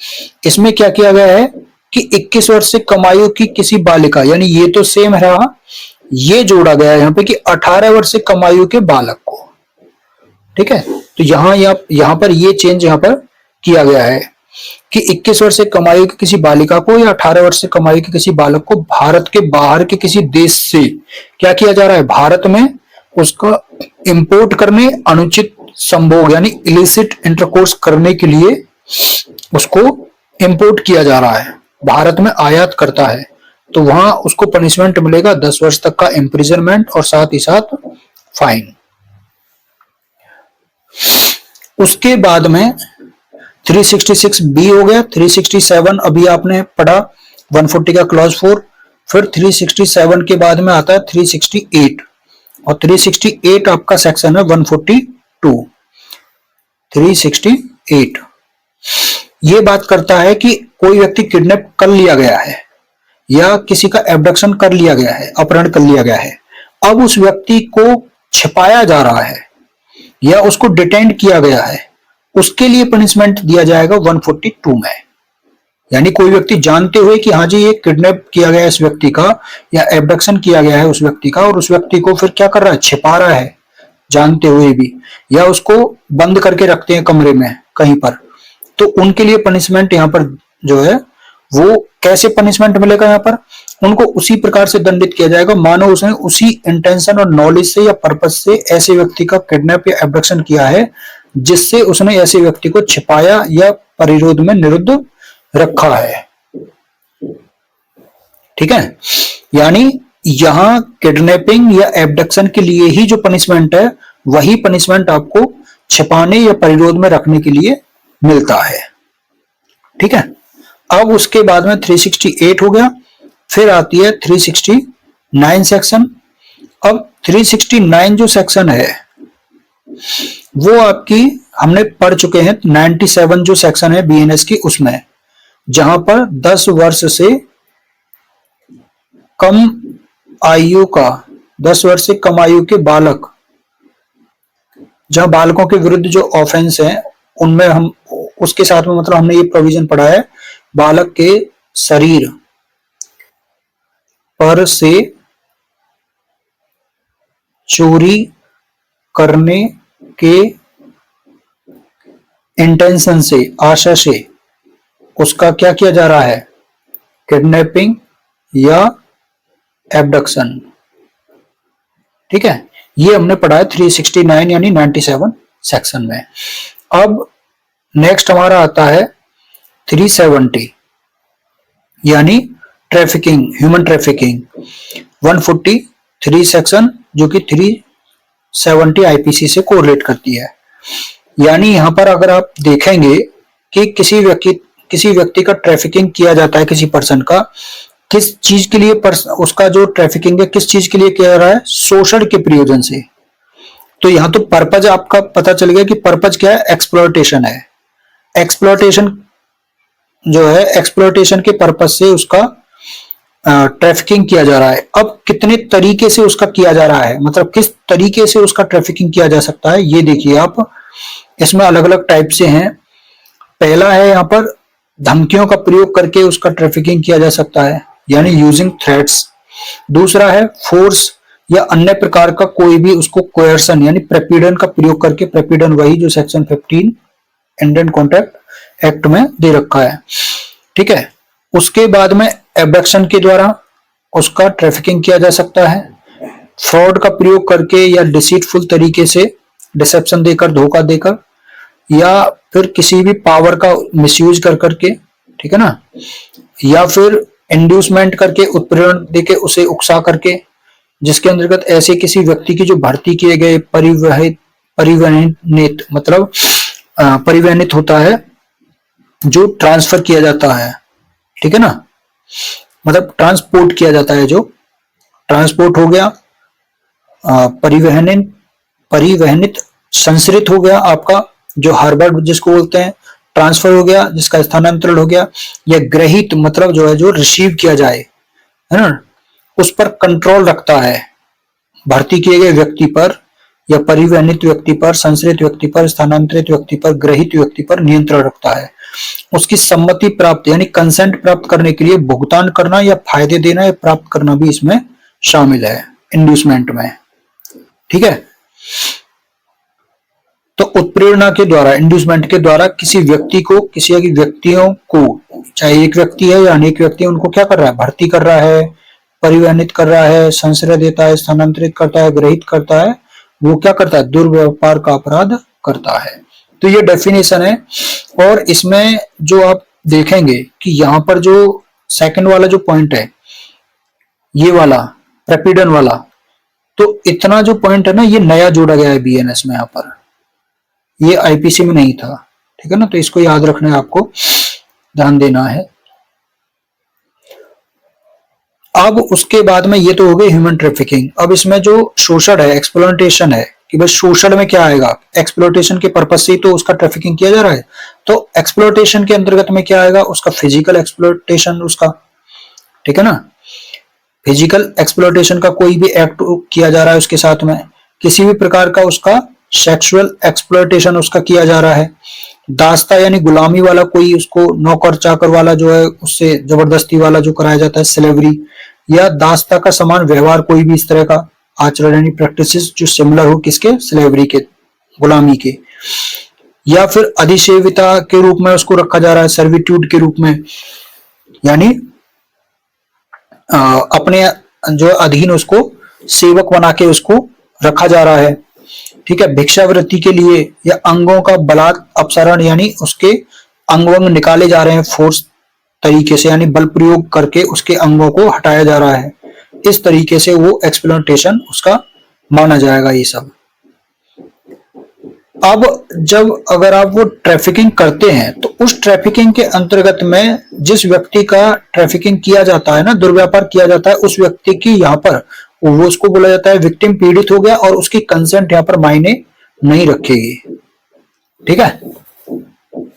इसमें क्या किया गया है कि 21 वर्ष से कम आयु की किसी बालिका, यानी ये तो सेम रहा, ये जोड़ा गया है यहां पे कि 18 वर्ष से कम आयु के बालक को, ठीक है। तो यहां पर ये चेंज यहां पर किया गया है कि 21 वर्ष से कम आयु की किसी बालिका को या 18 वर्ष से कम आयु के किसी बालक को भारत के बाहर के किसी देश से क्या किया जा रहा है, भारत में उसका इंपोर्ट करने, अनुचित संभोग यानी इलिसिट इंटरकोर्स करने के लिए उसको इंपोर्ट किया जा रहा है, भारत में आयात करता है, तो वहां उसको पनिशमेंट मिलेगा 10 वर्ष तक का इम्प्रिजनमेंट और साथ ही साथ फाइन। उसके बाद में 366 बी हो गया, 367 अभी आपने पढ़ा 140 का क्लॉज 4, फिर 367 के बाद में आता है 368 और 368 आपका सेक्शन है 142। 368 ये बात करता है कि कोई व्यक्ति किडनैप कर लिया गया है या किसी का एब्डक्शन कर लिया गया है, अपहरण कर लिया गया है, अब उस व्यक्ति को छिपाया जा रहा है या उसको डिटेन किया गया है, उसके लिए पनिशमेंट दिया जाएगा 142 में। यानी कोई व्यक्ति जानते हुए कि हाँ जी ये किडनैप किया गया है इस व्यक्ति का या एब्डक्शन किया गया है उस व्यक्ति का, और उस व्यक्ति को फिर क्या कर रहा है, छिपा रहा है जानते हुए भी, या उसको बंद करके रखते हैं कमरे में कहीं पर, तो उनके लिए पनिशमेंट यहाँ पर जो है वो कैसे पनिशमेंट मिलेगा, यहाँ पर उनको उसी प्रकार से दंडित किया जाएगा मानो उसने उसी इंटेंशन और नॉलेज से या पर्पस से ऐसे व्यक्ति का किडनैप या एब्डक्शन किया है जिससे उसने ऐसे व्यक्ति को छिपाया या परिरोध में निरुद्ध रखा है। ठीक है, यानी यहां किडनैपिंग या एब्डक्शन के लिए ही जो पनिशमेंट है वही पनिशमेंट आपको छिपाने या परिरोध में रखने के लिए मिलता है। ठीक है, अब उसके बाद में 368 हो गया, फिर आती है 369 सेक्शन। अब 369 जो सेक्शन है वो आपकी हमने पढ़ चुके हैं 97 जो सेक्शन है बीएनएस की, उसमें जहां पर 10 वर्ष से कम आयु का 10 वर्ष से कम आयु के बालक, जहां बालकों के विरुद्ध जो ऑफेंस है उनमें हम उसके साथ में मतलब हमने ये प्रोविजन पढ़ा है, बालक के शरीर पर से चोरी करने के इंटेंशन से, आशा से उसका क्या किया जा रहा है, किडनैपिंग या एब्डक्शन। ठीक है, ये हमने पढ़ा है 369 यानी 97 सेक्शन में। अब नेक्स्ट हमारा आता है 370 यानी ट्रैफिकिंग, ह्यूमन ट्रैफिकिंग, 143 सेक्शन जो कि 370 आईपीसी से कोरिलेट करती है। यानी यहां पर अगर आप देखेंगे कि किसी व्यक्ति का ट्रैफिकिंग किया जाता है, किसी पर्सन का, किस चीज के लिए उसका जो ट्रैफिकिंग है किस चीज के लिए किया जा रहा है, शोषण के प्रयोजन से। तो यहां तो पर्पज आपका पता चल गया कि पर्पज क्या है, एक्सप्लॉयटेशन है। एक्सप्लॉयटेशन जो है, एक्सप्लॉयटेशन के पर्पज से उसका ट्रैफिकिंग किया जा रहा है। अब कितने तरीके से उसका किया जा रहा है, मतलब किस तरीके से उसका ट्रैफिकिंग किया जा सकता है, ये देखिए आप, इसमें अलग अलग टाइप से हैं। पहला है यहाँ पर धमकियों का प्रयोग करके उसका ट्रैफिकिंग किया जा सकता है, यानी यूजिंग थ्रेट्स। दूसरा है फोर्स या अन्य प्रकार का कोई भी उसको कोयर्सन यानी प्रपीड़न का प्रयोग करके, प्रपीड़न वही जो सेक्शन 15 इंडियन कॉन्ट्रैक्ट एक्ट में दे रखा है। ठीक है, उसके बाद में एब्डक्शन के द्वारा उसका ट्रैफिकिंग किया जा सकता है, फ्रॉड का प्रयोग करके या डिसीटफुल तरीके से, डिसेप्शन देकर, धोखा देकर, या फिर किसी भी पावर का मिसयूज कर करके, ठीक है ना, या फिर इंड्यूसमेंट करके, उत्प्रेरण देके, उसे उकसा करके, जिसके अंतर्गत ऐसे किसी व्यक्ति की जो भर्ती किए गए परिवहनित मतलब परिवहनित होता है, जो ट्रांसफर किया जाता है, ठीक है ना, मतलब ट्रांसपोर्ट किया जाता है, जो ट्रांसपोर्ट हो गया, परिवहनित संचरित हो गया आपका जो हार्वर्ड जिसको बोलते हैं, ट्रांसफर हो गया जिसका स्थानांतरण हो गया, या ग्रहित मतलब जो है जो रिसीव किया जाए, है ना, उस पर कंट्रोल रखता है, भर्ती किए गए व्यक्ति पर या परिवहनित व्यक्ति पर, संचरित व्यक्ति पर, स्थानांतरित व्यक्ति पर, ग्रहित व्यक्ति पर नियंत्रण रखता है। उसकी सम्मति प्राप्त यानी कंसेंट प्राप्त करने के लिए भुगतान करना या फायदे देना या प्राप्त करना भी इसमें शामिल है इंड्यूसमेंट में। ठीक है, तो उत्प्रेरणा के द्वारा, इंड्यूसमेंट के द्वारा किसी व्यक्ति को, किसी व्यक्तियों को, चाहे एक व्यक्ति है या अनेक व्यक्ति, उनको क्या कर रहा है, भर्ती कर रहा है, परिवहनित कर रहा है, संश्रय देता है, स्थानांतरित करता है, ग्रहित करता है, वो क्या करता है, दुर्व्यापार का अपराध करता है। तो ये डेफिनेशन है। और इसमें जो आप देखेंगे कि यहाँ पर जो सेकंड वाला जो पॉइंट है, ये वाला प्रपीड़न वाला, तो इतना जो पॉइंट है ना, ये नया जोड़ा गया है बीएनएस में, यहाँ पर ये आईपीसी में नहीं था। ठीक है ना, तो इसको याद रखना है, आपको ध्यान देना है। अब उसके बाद में ये तो हो गई ह्यूमन ट्रैफिकिंग। अब इसमें जो शोषण है, एक्सप्लॉयटेशन है, कि भाई शोषण में क्या आएगा, एक्सप्लॉयटेशन के पर्पज से तो उसका ट्रैफिकिंग किया जा रहा है, तो एक्सप्लॉयटेशन के अंतर्गत में क्या आएगा, उसका फिजिकल एक्सप्लॉयटेशन, उसका, ठीक है ना, फिजिकल एक्सप्लॉयटेशन का कोई भी एक्ट किया जा रहा है उसके साथ में, किसी भी प्रकार का उसका सेक्सुअल एक्सप्लॉयटेशन उसका किया जा रहा है, दास्ता यानी गुलामी वाला कोई उसको नौकर चाकर वाला जो है उससे जबरदस्ती वाला जो कराया जाता है स्लेवरी, या दास्ता का समान व्यवहार, कोई भी इस तरह का आचरण यानी प्रैक्टिसेस जो सिमिलर हो किसके, स्लेवरी के, गुलामी के, या फिर अधिसेविता के रूप में उसको रखा जा रहा है, सर्विट्यूड के रूप में, यानी अपने जो अधीन उसको सेवक बना के उसको रखा जा रहा है, ठीक है, भिक्षावृत्ति के लिए, या अंगों का बलात् अपसरण यानी उसके अंग वंग निकाले जा रहे हैं फोर्स तरीके से, यानी बल प्रयोग करके उसके अंगों को हटाया जा रहा है, इस तरीके से वो एक्सप्लॉयटेशन उसका माना जाएगा ये सब। अब जब अगर आप वो ट्रैफिकिंग करते हैं तो उस ट्रैफिकिंग के अंतर्गत में जिस व्यक्ति का ट्रैफिकिंग किया जाता है ना, दुर्व्यापार किया जाता है, उस व्यक्ति की यहाँ पर वो उसको बोला जाता है विक्टिम, पीड़ित हो गया, और उसकी कंसेंट यहाँ पर मायने नहीं रखेगी, ठीक है।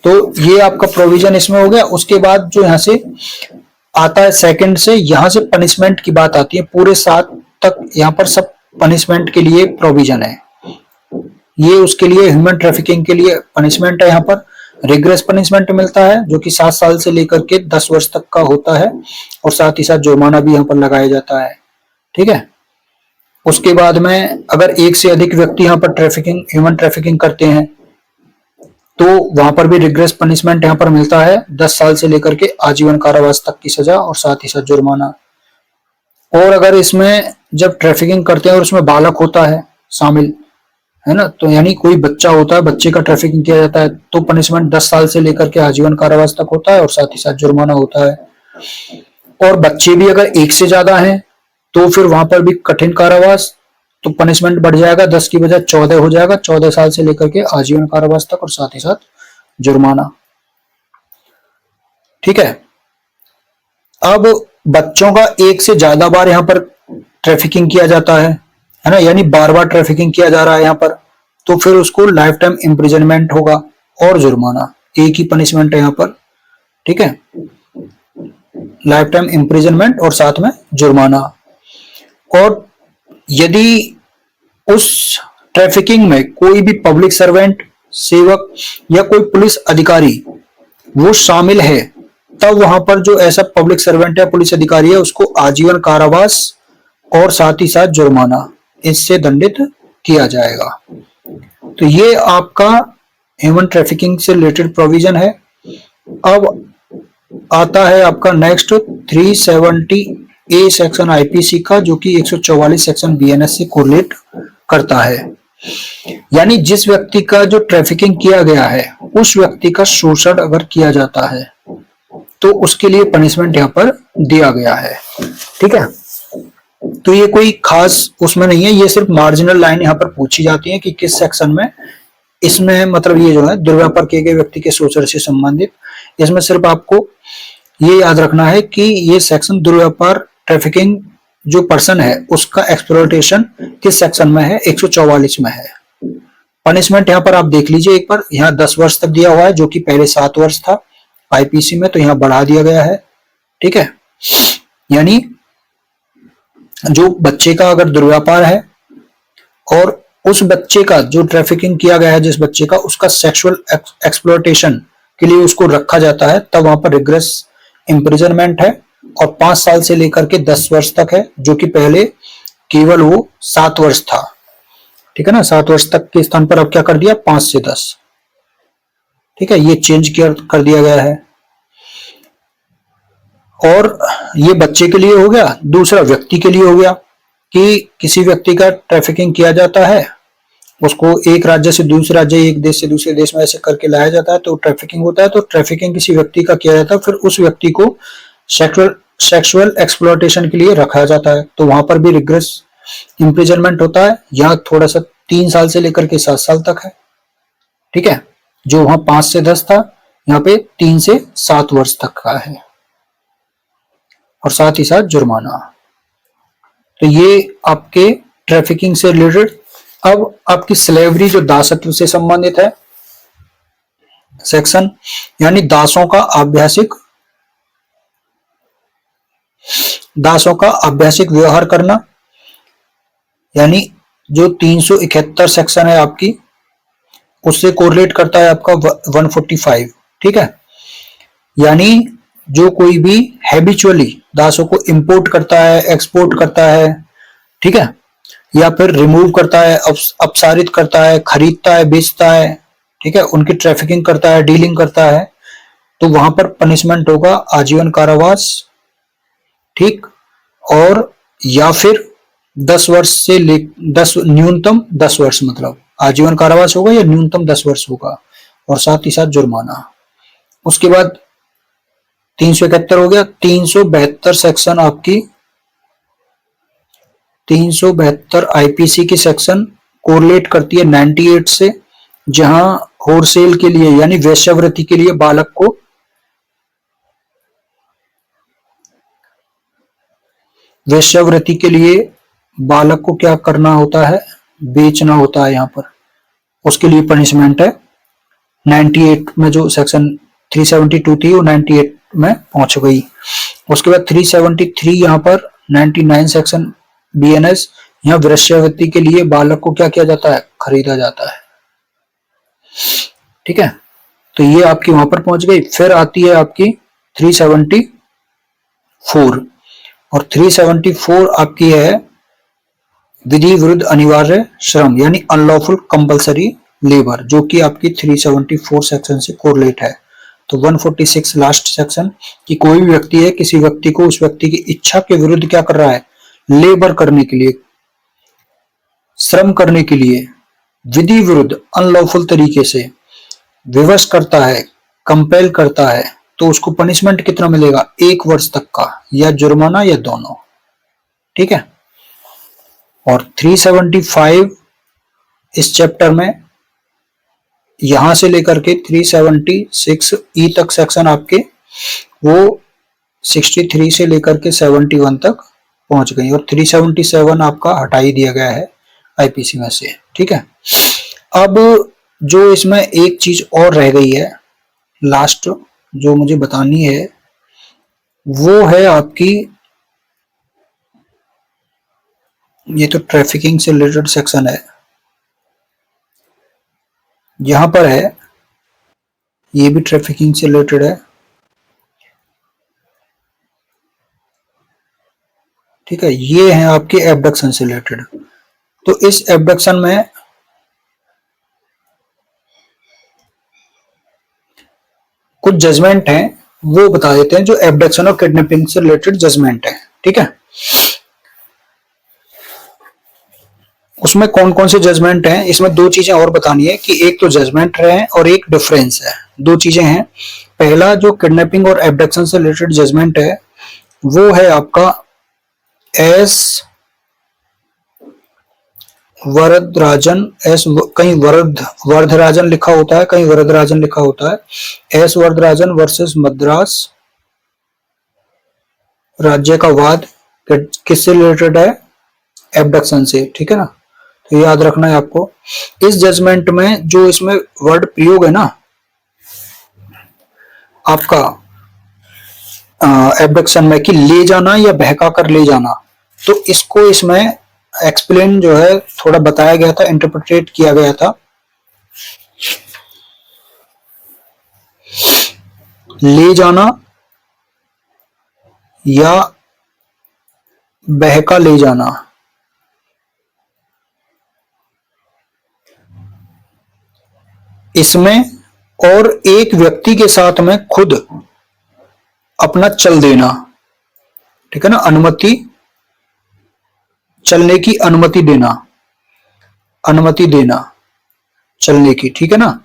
तो ये आपका प्रोविजन इसमें हो गया। उसके बाद जो यहाँ से आता है सेकंड से, यहाँ से पनिशमेंट की बात आती है, पूरे 7 तक यहाँ पर सब पनिशमेंट के लिए प्रोविजन है। ये उसके लिए ह्यूमन ट्रैफिकिंग के लिए पनिशमेंट है, यहाँ पर रिग्रेस पनिशमेंट मिलता है जो कि 7 साल से लेकर के 10 वर्ष तक का होता है, और साथ ही साथ जुर्माना भी यहाँ पर लगाया जाता है, ठीक है। उसके बाद में अगर एक से अधिक व्यक्ति यहाँ पर ट्रैफिकिंग, ह्यूमन ट्रैफिकिंग करते हैं तो वहां पर भी रिग्रेस पनिशमेंट यहाँ पर मिलता है, 10 साल से लेकर के आजीवन कारावास तक की सजा और साथ ही साथ जुर्माना। और अगर इसमें जब ट्रैफिकिंग करते हैं और उसमें बालक होता है शामिल, है ना, तो यानी कोई बच्चा होता है, बच्चे का ट्रैफिकिंग किया जाता है, तो पनिशमेंट 10 साल से लेकर के आजीवन कारावास तक होता है और साथ ही साथ जुर्माना होता है। और बच्चे भी अगर एक से ज्यादा हैं तो फिर वहां पर भी कठिन कारावास, तो पनिशमेंट बढ़ जाएगा, 10 की बजाय 14 हो जाएगा, 14 साल से लेकर के आजीवन कारावास तक और साथ ही साथ जुर्माना, ठीक है। अब बच्चों का एक से ज्यादा बार यहाँ पर ट्रैफिकिंग किया जाता है ना, यानी बार बार ट्रैफिकिंग किया जा रहा है यहाँ पर, तो फिर उसको लाइफ टाइम इम्प्रिजनमेंट होगा और जुर्माना, एक ही पनिशमेंट है यहाँ पर, ठीक है, लाइफ टाइम इम्प्रिजनमेंट और साथ में जुर्माना। और यदि उस ट्रैफिकिंग में कोई भी पब्लिक सर्वेंट, सेवक या कोई पुलिस अधिकारी वो शामिल है, तब वहां पर जो ऐसा पब्लिक सर्वेंट या पुलिस अधिकारी है उसको आजीवन कारावास और साथ ही साथ जुर्माना इससे दंडित किया जाएगा। तो ये आपका ह्यूमन ट्रैफिकिंग से रिलेटेड प्रोविजन है। अब आता है आपका नेक्स्ट 370A सेक्शन आईपीसी का, जो कि 144 सेक्शन बीएनएस से कोरिलेट करता है। यानी जिस व्यक्ति का जो ट्रैफिकिंग किया गया है उस व्यक्ति का शोषण अगर किया जाता है तो उसके लिए पनिशमेंट यहाँ पर दिया गया है, ठीक है। तो ये कोई खास उसमें नहीं है, ये सिर्फ मार्जिनल लाइन यहाँ पर पूछी जाती है कि किस सेक्शन में इसमें, मतलब ये जो है दुर्व्यापार किए गए व्यक्ति के शोषण से संबंधित, इसमें सिर्फ आपको ये याद रखना है कि ये सेक्शन दुर्व्यापार ट्रैफिकिंग जो पर्सन है उसका एक्सप्लॉयटेशन किस सेक्शन में है, 144 में है। पनिशमेंट यहाँ पर आप देख लीजिए एक बार, यहाँ 10 वर्ष तक दिया हुआ है जो कि पहले 7 वर्ष था आईपीसी में, तो यहाँ बढ़ा दिया गया है, ठीक है। यानी जो बच्चे का अगर दुर्व्यापार है और उस बच्चे का जो ट्रैफिकिंग किया गया है जिस बच्चे का, उसका सेक्सुअल एक्सप्लॉयटेशन के लिए उसको रखा जाता है, तब वहां पर रिग्रेस इम्प्रिजनमेंट है और 5 साल से लेकर के 10 वर्ष तक है, जो कि पहले केवल वो 7 वर्ष था, ठीक है ना। 7 वर्ष तक के स्थान पर अब क्या कर दिया, 5 से 10, ठीक है, ये चेंज कर दिया गया है। और ये बच्चे के लिए हो गया। दूसरा व्यक्ति के लिए हो गया कि किसी व्यक्ति का ट्रैफिकिंग किया जाता है, उसको एक राज्य से दूसरे राज्य, एक देश से दूसरे देश में ऐसे करके लाया जाता है, तो ट्रैफिकिंग होता है। तो ट्रैफिकिंग किसी व्यक्ति का किया जाता है, फिर उस व्यक्ति को सेक्सुअल एक्सप्लॉयटेशन के लिए रखा जाता है, तो वहां पर भी रिग्रेस इम्प्रिजनमेंट होता है। यहाँ थोड़ा सा 3 साल से लेकर के 7 साल तक है, ठीक है। जो वहां 5 से 10 था, यहाँ पे 3 से 7 वर्ष तक का है, और साथ ही साथ जुर्माना। तो ये आपके ट्रैफिकिंग से रिलेटेड। अब आपकी स्लेवरी जो दासत्व से संबंधित है सेक्शन, यानी दासों का आभ्यासिक व्यवहार करना, यानी जो 371 सेक्शन है आपकी, उससे कोरिलेट करता है आपका 145। ठीक है, यानी जो कोई भी हैबिचुअली दासों को इंपोर्ट करता है, एक्सपोर्ट करता है, ठीक है, या फिर रिमूव करता है, अपसारित करता है, खरीदता है, बेचता है, ठीक है, उनकी ट्रैफिकिंग करता है, डीलिंग करता है, तो वहां पर पनिशमेंट होगा आजीवन कारावास। ठीक, और या फिर 10 वर्ष से न्यूनतम 10 वर्ष, मतलब आजीवन कारावास होगा या न्यूनतम 10 वर्ष होगा, और साथ ही साथ जुर्माना। उसके बाद 371 हो गया। 372 सेक्शन आपकी, 372 आईपीसी की सेक्शन कोरिलेट करती है 98 से, जहां होलसेल के लिए यानी वेश्यावृत्ति के लिए बालक को क्या करना होता है, बेचना होता है यहाँ पर, उसके लिए पनिशमेंट है 98 में। जो सेक्शन 372 थी वो 98 में पहुंच गई। उसके बाद 373 यहाँ पर 99 सेक्शन बीएनएस, यहाँ वेश्यावृत्ति के लिए बालक को क्या किया जाता है, खरीदा जाता है। ठीक है, तो ये आपकी वहां पर पहुंच गई। फिर आती है आपकी 374, और 374 आपकी है विधि विरुद्ध अनिवार्य श्रम, यानी अनलॉफुल कंपलसरी लेबर, जो कि आपकी 374 सेक्शन से कोरिलेट है। तो 146 लास्ट सेक्शन, कि कोई भी व्यक्ति है, किसी व्यक्ति को उस व्यक्ति की इच्छा के विरुद्ध क्या कर रहा है, लेबर करने के लिए, श्रम करने के लिए विधि विरुद्ध अनलॉफुल तरीके से विवश करता है, कंपेल करता है, तो उसको पनिशमेंट कितना मिलेगा, 1 वर्ष तक का, या जुर्माना या दोनों। ठीक है, और 375 इस चैप्टर में यहां से लेकर के 376 ई तक सेक्शन आपके वो 63 से लेकर के 71 तक पहुंच गई, और 377 आपका हटा ही दिया गया है आईपीसी में से। ठीक है, अब जो इसमें एक चीज और रह गई है लास्ट, जो मुझे बतानी है, वो है आपकी, ये तो ट्रैफिकिंग से रिलेटेड सेक्शन है, यहां पर है, ये भी ट्रैफिकिंग से रिलेटेड है। ठीक है, ये है आपके एबडक्शन से रिलेटेड। तो इस एबडक्शन में कुछ जजमेंट हैं, वो बता देते हैं, जो एबडक्शन और किडनैपिंग से रिलेटेड जजमेंट है। ठीक है, उसमें कौन कौन से जजमेंट हैं, इसमें 2 चीजें और बतानी है, कि एक तो जजमेंट है और एक डिफरेंस है, 2 चीजें हैं। पहला जो किडनैपिंग और एबडक्शन से रिलेटेड जजमेंट है, वो है आपका एस वरदराजन, कहीं वरदराजन लिखा होता है, कहीं वरदराजन लिखा होता है। एस वरदराजन वर्सेस मद्रास राज्य का वाद किससे रिलेटेड है, एबडक्शन से। ठीक है ना, तो याद रखना है आपको। इस जजमेंट में जो इसमें वर्ड प्रयोग है ना आपका एबडक्शन में, कि ले जाना या बहका कर ले जाना, तो इसको इसमें एक्सप्लेन जो है थोड़ा बताया गया था, इंटरप्रेट किया गया था। ले जाना या बहका ले जाना, इसमें और एक व्यक्ति के साथ में खुद अपना चल देना, ठीक है ना, अनुमति, चलने की अनुमति देना, चलने की, ठीक है ना,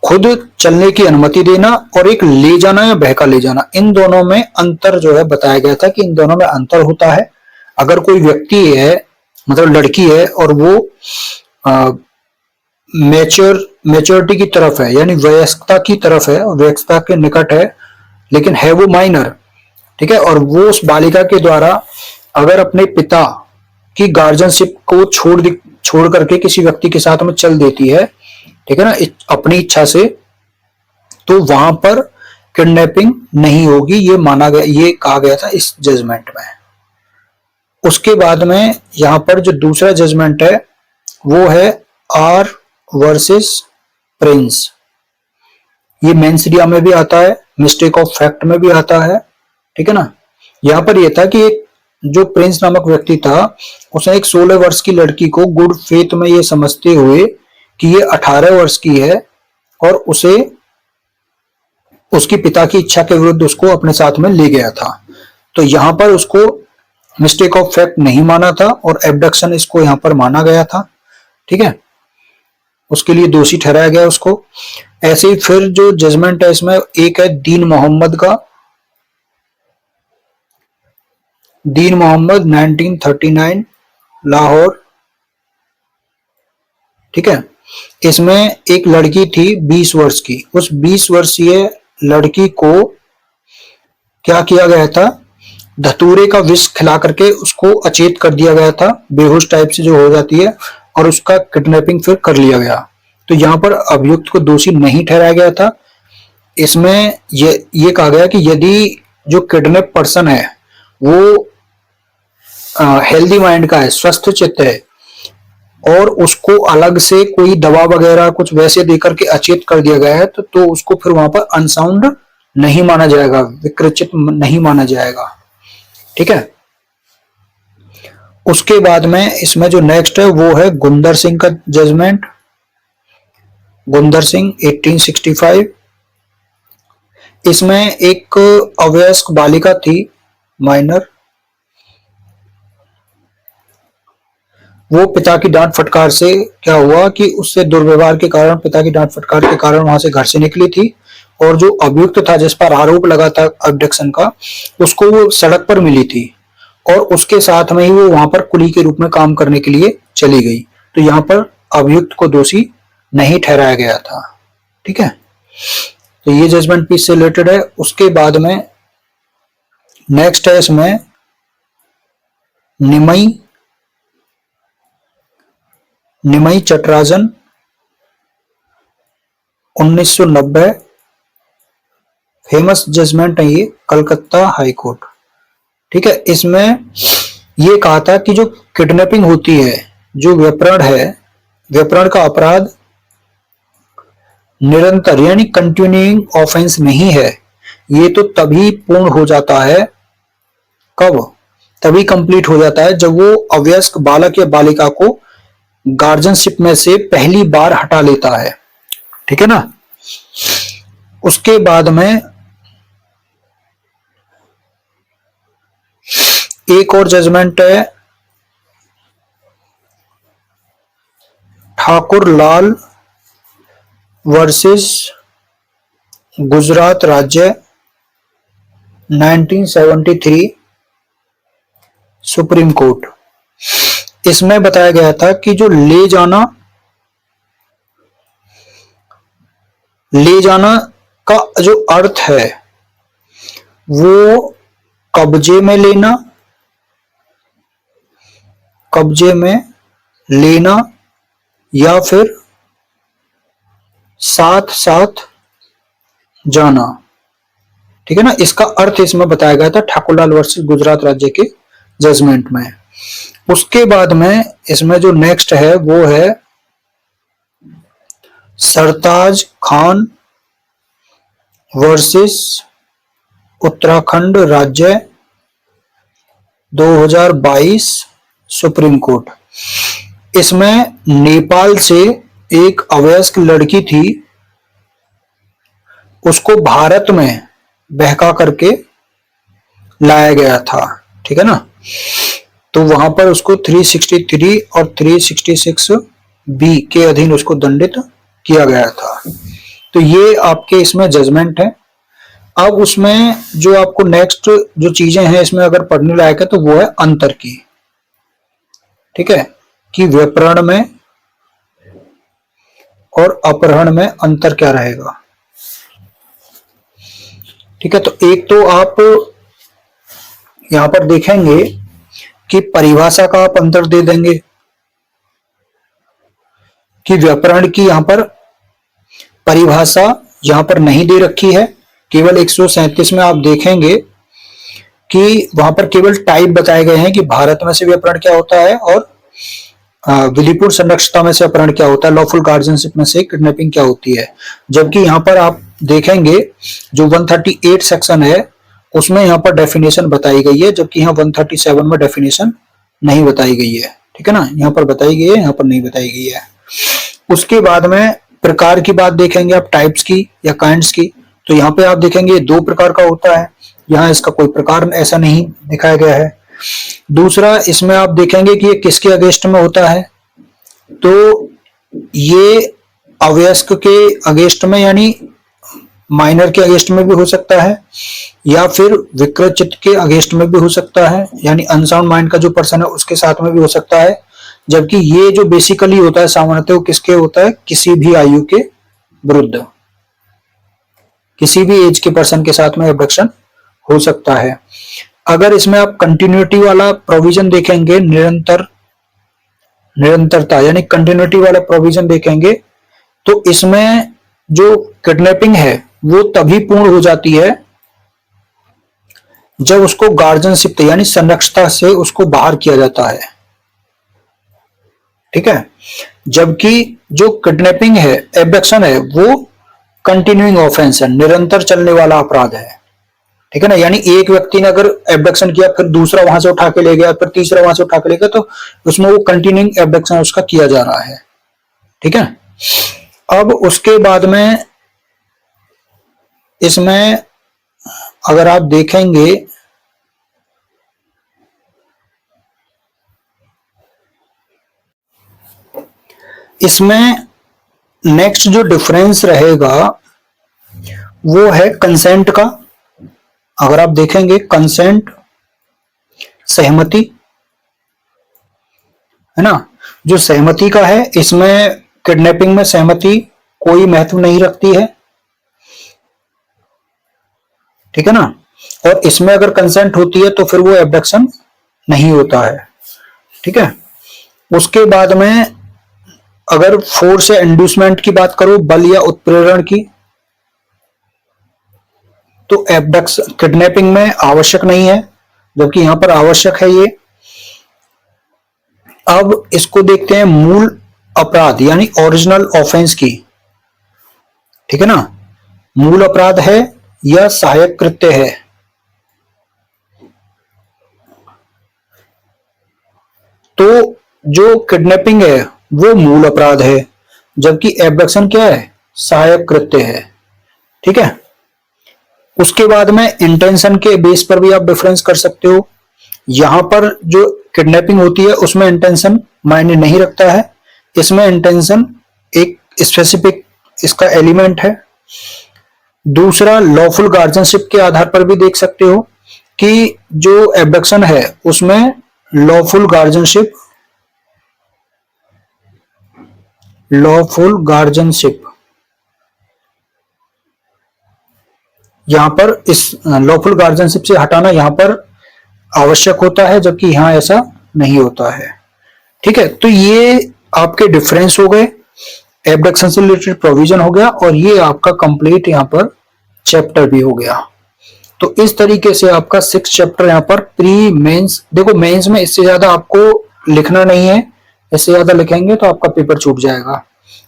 खुद चलने की अनुमति देना, और एक ले जाना या बहका ले जाना, इन दोनों में अंतर जो है बताया गया था, कि इन दोनों में अंतर होता है। अगर कोई व्यक्ति है, मतलब लड़की है, और वो मैच्योरिटी की तरफ है, यानी वयस्कता की तरफ है, वयस्कता के निकट है, लेकिन है वो माइनर। ठीक है, और वो उस बालिका के द्वारा अगर अपने पिता की गार्जियनशिप को छोड़ करके किसी व्यक्ति के साथ में चल देती है, ठीक है ना, अपनी इच्छा से, तो वहां पर किडनैपिंग नहीं होगी, ये माना गया, ये कहा गया था इस जजमेंट में। उसके बाद में यहां पर जो दूसरा जजमेंट है वो है आर वर्सेस प्रिंस। ये मेंस रिया में भी आता है, मिस्टेक ऑफ फैक्ट में भी आता है। ठीक है ना, यहां पर यह था कि एक जो प्रिंस नामक व्यक्ति था, उसने एक 16 वर्ष की लड़की को गुड फेथ में ये समझते हुए कि ये 18 वर्ष की है और उसे उसकी पिता की इच्छा के विरुद्ध उसको अपने साथ में ले गया था। तो यहां पर उसको मिस्टेक ऑफ फैक्ट नहीं माना था और एब्डक्शन इसको यहां पर माना गया था। ठीक है, उसके लिए दोषी ठहराया गया उसको। ऐसे ही फिर जो जजमेंट है इसमें एक है दीन मोहम्मद का, दीन मोहम्मद 1939 लाहौर। ठीक है, इसमें एक लड़की थी 20 वर्ष की, उस 20 वर्षीय लड़की को क्या किया गया था, धतूरे का विष खिला करके उसको अचेत कर दिया गया था, बेहोश टाइप से जो हो जाती है, और उसका किडनैपिंग फिर कर लिया गया। तो यहां पर अभियुक्त को दोषी नहीं ठहराया गया था। इसमें ये कहा गया कि यदि जो किडनैप पर्सन है वो हेल्दी माइंड का है, स्वस्थ चित्त है, और उसको अलग से कोई दवा वगैरह कुछ वैसे देकर के अचेत कर दिया गया है, तो उसको फिर वहां पर अनसाउंड नहीं माना जाएगा, विकृचित नहीं माना जाएगा। ठीक है, उसके बाद में इसमें जो नेक्स्ट है वो है गुंदर सिंह का जजमेंट। गुंदर सिंह 1865। इसमें एक अवयस्क बालिका थी, माइनर, वो पिता की डांट फटकार से क्या हुआ कि उससे दुर्व्यवहार के कारण, पिता की डांट फटकार के कारण वहां से घर से निकली थी, और जो अभियुक्त था जिस पर आरोप लगा था अबडक्शन का, उसको वो सड़क पर मिली थी और उसके साथ में ही वो वहां पर कुली के रूप में काम करने के लिए चली गई। तो यहाँ पर अभियुक्त को दोषी नहीं ठहराया गया था। ठीक है, तो ये जजमेंट पीस से रिलेटेड है। उसके बाद में नेक्स्ट है इसमें निमई चटराजन 1990, फेमस जजमेंट है ये, कलकत्ता हाई कोर्ट। ठीक है, इसमें ये कहा था कि जो किडनैपिंग होती है, जो व्यपरण है, व्यपरण का अपराध निरंतर यानी कंटिन्यूइंग ऑफेंस नहीं है, ये तो तभी पूर्ण हो जाता है, कब, तभी कंप्लीट हो जाता है जब वो अवयस्क बालक या बालिका को गार्जियनशिप में से पहली बार हटा लेता है। ठीक है ना, उसके बाद में एक और जजमेंट है ठाकुर लाल वर्सेस गुजरात राज्य 1973 सुप्रीम कोर्ट। इसमें बताया गया था कि जो ले जाना का जो अर्थ है वो कब्जे में लेना या फिर साथ साथ जाना। ठीक है ना, इसका अर्थ इसमें बताया गया था ठाकुरलाल वर्सेस गुजरात राज्य के जजमेंट में। उसके बाद में इसमें जो नेक्स्ट है वो है सरताज खान वर्सेस उत्तराखंड राज्य 2022 सुप्रीम कोर्ट। इसमें नेपाल से एक अवयस्क लड़की थी, उसको भारत में बहका करके लाया गया था। ठीक है ना, तो वहां पर उसको 363 और 366 बी के अधीन उसको दंडित किया गया था। तो ये आपके इसमें जजमेंट है। अब उसमें जो आपको नेक्स्ट जो चीजें हैं इसमें अगर पढ़ने लायक है तो वो है अंतर की। ठीक है, कि व्याकरण में और अपहरण में अंतर क्या रहेगा। ठीक है, तो एक तो आप यहां पर देखेंगे कि परिभाषा का आप अंतर दे देंगे कि व्याकरण की यहां पर परिभाषा यहां पर नहीं दे रखी है। केवल 137 में आप देखेंगे कि वहां पर केवल टाइप बताए गए हैं कि भारत में से व्याकरण क्या होता है और विधिपूर्ण संरक्षता में से अपहरण क्या होता है, लॉफुल गार्जियनशिप में से किडनैपिंग क्या होती है। जबकि यहाँ पर आप देखेंगे जो 138 सेक्शन है उसमें यहाँ पर डेफिनेशन बताई गई है, जबकि यहाँ 137 में डेफिनेशन नहीं बताई गई है। ठीक है ना, यहाँ पर बताई गई है, यहाँ पर नहीं बताई गई है। उसके बाद में प्रकार की बात देखेंगे आप, टाइप्स की या काइंड्स की, तो यहाँ पे आप देखेंगे 2 प्रकार का होता है, यहाँ इसका कोई प्रकार ऐसा नहीं दिखाया गया है। दूसरा, इसमें आप देखेंगे कि ये किसके अगेंस्ट में होता है, तो ये अवयस्क के अगेंस्ट में यानी माइनर के अगेंस्ट में भी हो सकता है या फिर विकृत चित्त के अगेंस्ट में भी हो सकता है, यानी अनसाउंड माइंड का जो पर्सन है उसके साथ में भी हो सकता है। जबकि ये जो बेसिकली होता है सामान्यतः वो किसके होता है, किसी भी आयु के विरुद्ध, किसी भी एज के पर्सन के साथ में एब्डक्शन हो सकता है। अगर इसमें आप कंटिन्यूटी वाला प्रोविजन देखेंगे, निरंतरता यानी कंटिन्यूटी वाला प्रोविजन देखेंगे, तो इसमें जो किडनैपिंग है वो तभी पूर्ण हो जाती है जब उसको गार्जियनशिप यानी संरक्षता से उसको बाहर किया जाता है। ठीक है, जबकि जो किडनैपिंग है, एब्डक्शन है, वो कंटिन्यूइंग ऑफेंस है, निरंतर चलने वाला अपराध है। ठीक है ना, यानी एक व्यक्ति ने अगर एब्डक्शन किया फिर दूसरा वहां से उठा के ले गया फिर तीसरा वहां से उठा के ले गया, तो उसमें वो कंटिन्यूइंग एब्डक्शन उसका किया जा रहा है। ठीक है, अब उसके बाद में इसमें अगर आप देखेंगे इसमें नेक्स्ट जो डिफरेंस रहेगा वो है कंसेंट का। अगर आप देखेंगे कंसेंट, सहमति है ना, जो सहमति का है इसमें किडनैपिंग में सहमति कोई महत्व नहीं रखती है। ठीक है ना, और इसमें अगर कंसेंट होती है तो फिर वो एब्डक्शन नहीं होता है। ठीक है, उसके बाद में अगर फोर्स या इंड्यूसमेंट की बात करो, बल या उत्प्रेरण की, तो एब्डक्शन किडनैपिंग में आवश्यक नहीं है, जबकि यहां पर आवश्यक है ये। अब इसको देखते हैं मूल अपराध यानी ओरिजिनल ऑफेंस की। ठीक है ना, मूल अपराध है या सहायक कृत्य है। तो जो किडनैपिंग है वो मूल अपराध है, जबकि एब्डक्शन क्या है, सहायक कृत्य है। ठीक है, उसके बाद में इंटेंशन के बेस पर भी आप डिफरेंस कर सकते हो। यहां पर जो किडनैपिंग होती है उसमें इंटेंशन मायने नहीं रखता है, इसमें इंटेंशन एक स्पेसिफिक इसका एलिमेंट है। दूसरा, लॉफुल गार्जियनशिप के आधार पर भी देख सकते हो कि जो एब्डक्शन है उसमें लॉफुल गार्जियनशिप यहां पर इस लॉफुल गार्जियनशिप से हटाना यहां पर आवश्यक होता है, जबकि यहां ऐसा नहीं होता है। ठीक है, तो ये आपके डिफरेंस हो गए, एब्डक्शन से रिलेटेड प्रोविजन हो गया और ये आपका कंप्लीट यहां पर चैप्टर भी हो गया। तो इस तरीके से आपका 6 चैप्टर यहां पर प्री मेंस। देखो मेंस में इससे ज्यादा आपको लिखना नहीं है, इससे ज्यादा लिखेंगे तो आपका पेपर छूट जाएगा।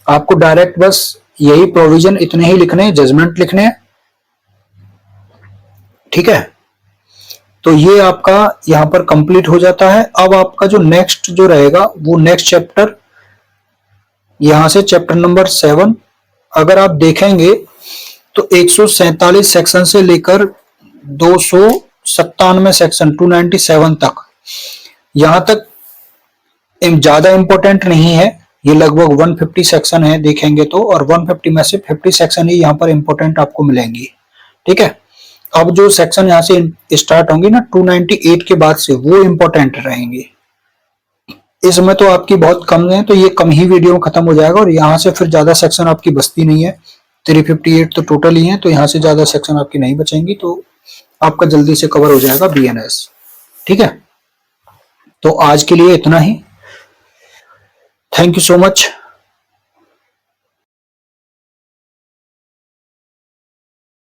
आपको डायरेक्ट बस यही प्रोविजन इतने ही लिखने हैं, जजमेंट लिखने हैं। ठीक है, तो ये आपका यहां पर कंप्लीट हो जाता है। अब आपका जो नेक्स्ट जो रहेगा वो नेक्स्ट चैप्टर यहां से चैप्टर नंबर 7 अगर आप देखेंगे तो 147 सेक्शन से लेकर 297 सेक्शन 297 तक, यहां तक ज्यादा इंपॉर्टेंट नहीं है। ये लगभग 150 सेक्शन है देखेंगे तो, और 150 में से 50 सेक्शन ही यहां पर इंपॉर्टेंट आपको मिलेंगी। ठीक है, अब जो सेक्शन यहां से स्टार्ट होंगे ना 298 के बाद से वो इंपॉर्टेंट रहेंगे। इसमें तो आपकी बहुत कम है, तो ये कम ही वीडियो में खत्म हो जाएगा और यहाँ से फिर ज्यादा सेक्शन आपकी बचती नहीं है। 358 तो टोटल ही है, तो यहाँ से ज्यादा सेक्शन आपकी नहीं बचेंगी, तो आपका जल्दी से कवर हो जाएगा बीएनएस। ठीक है, तो आज के लिए इतना ही। Thank you so much.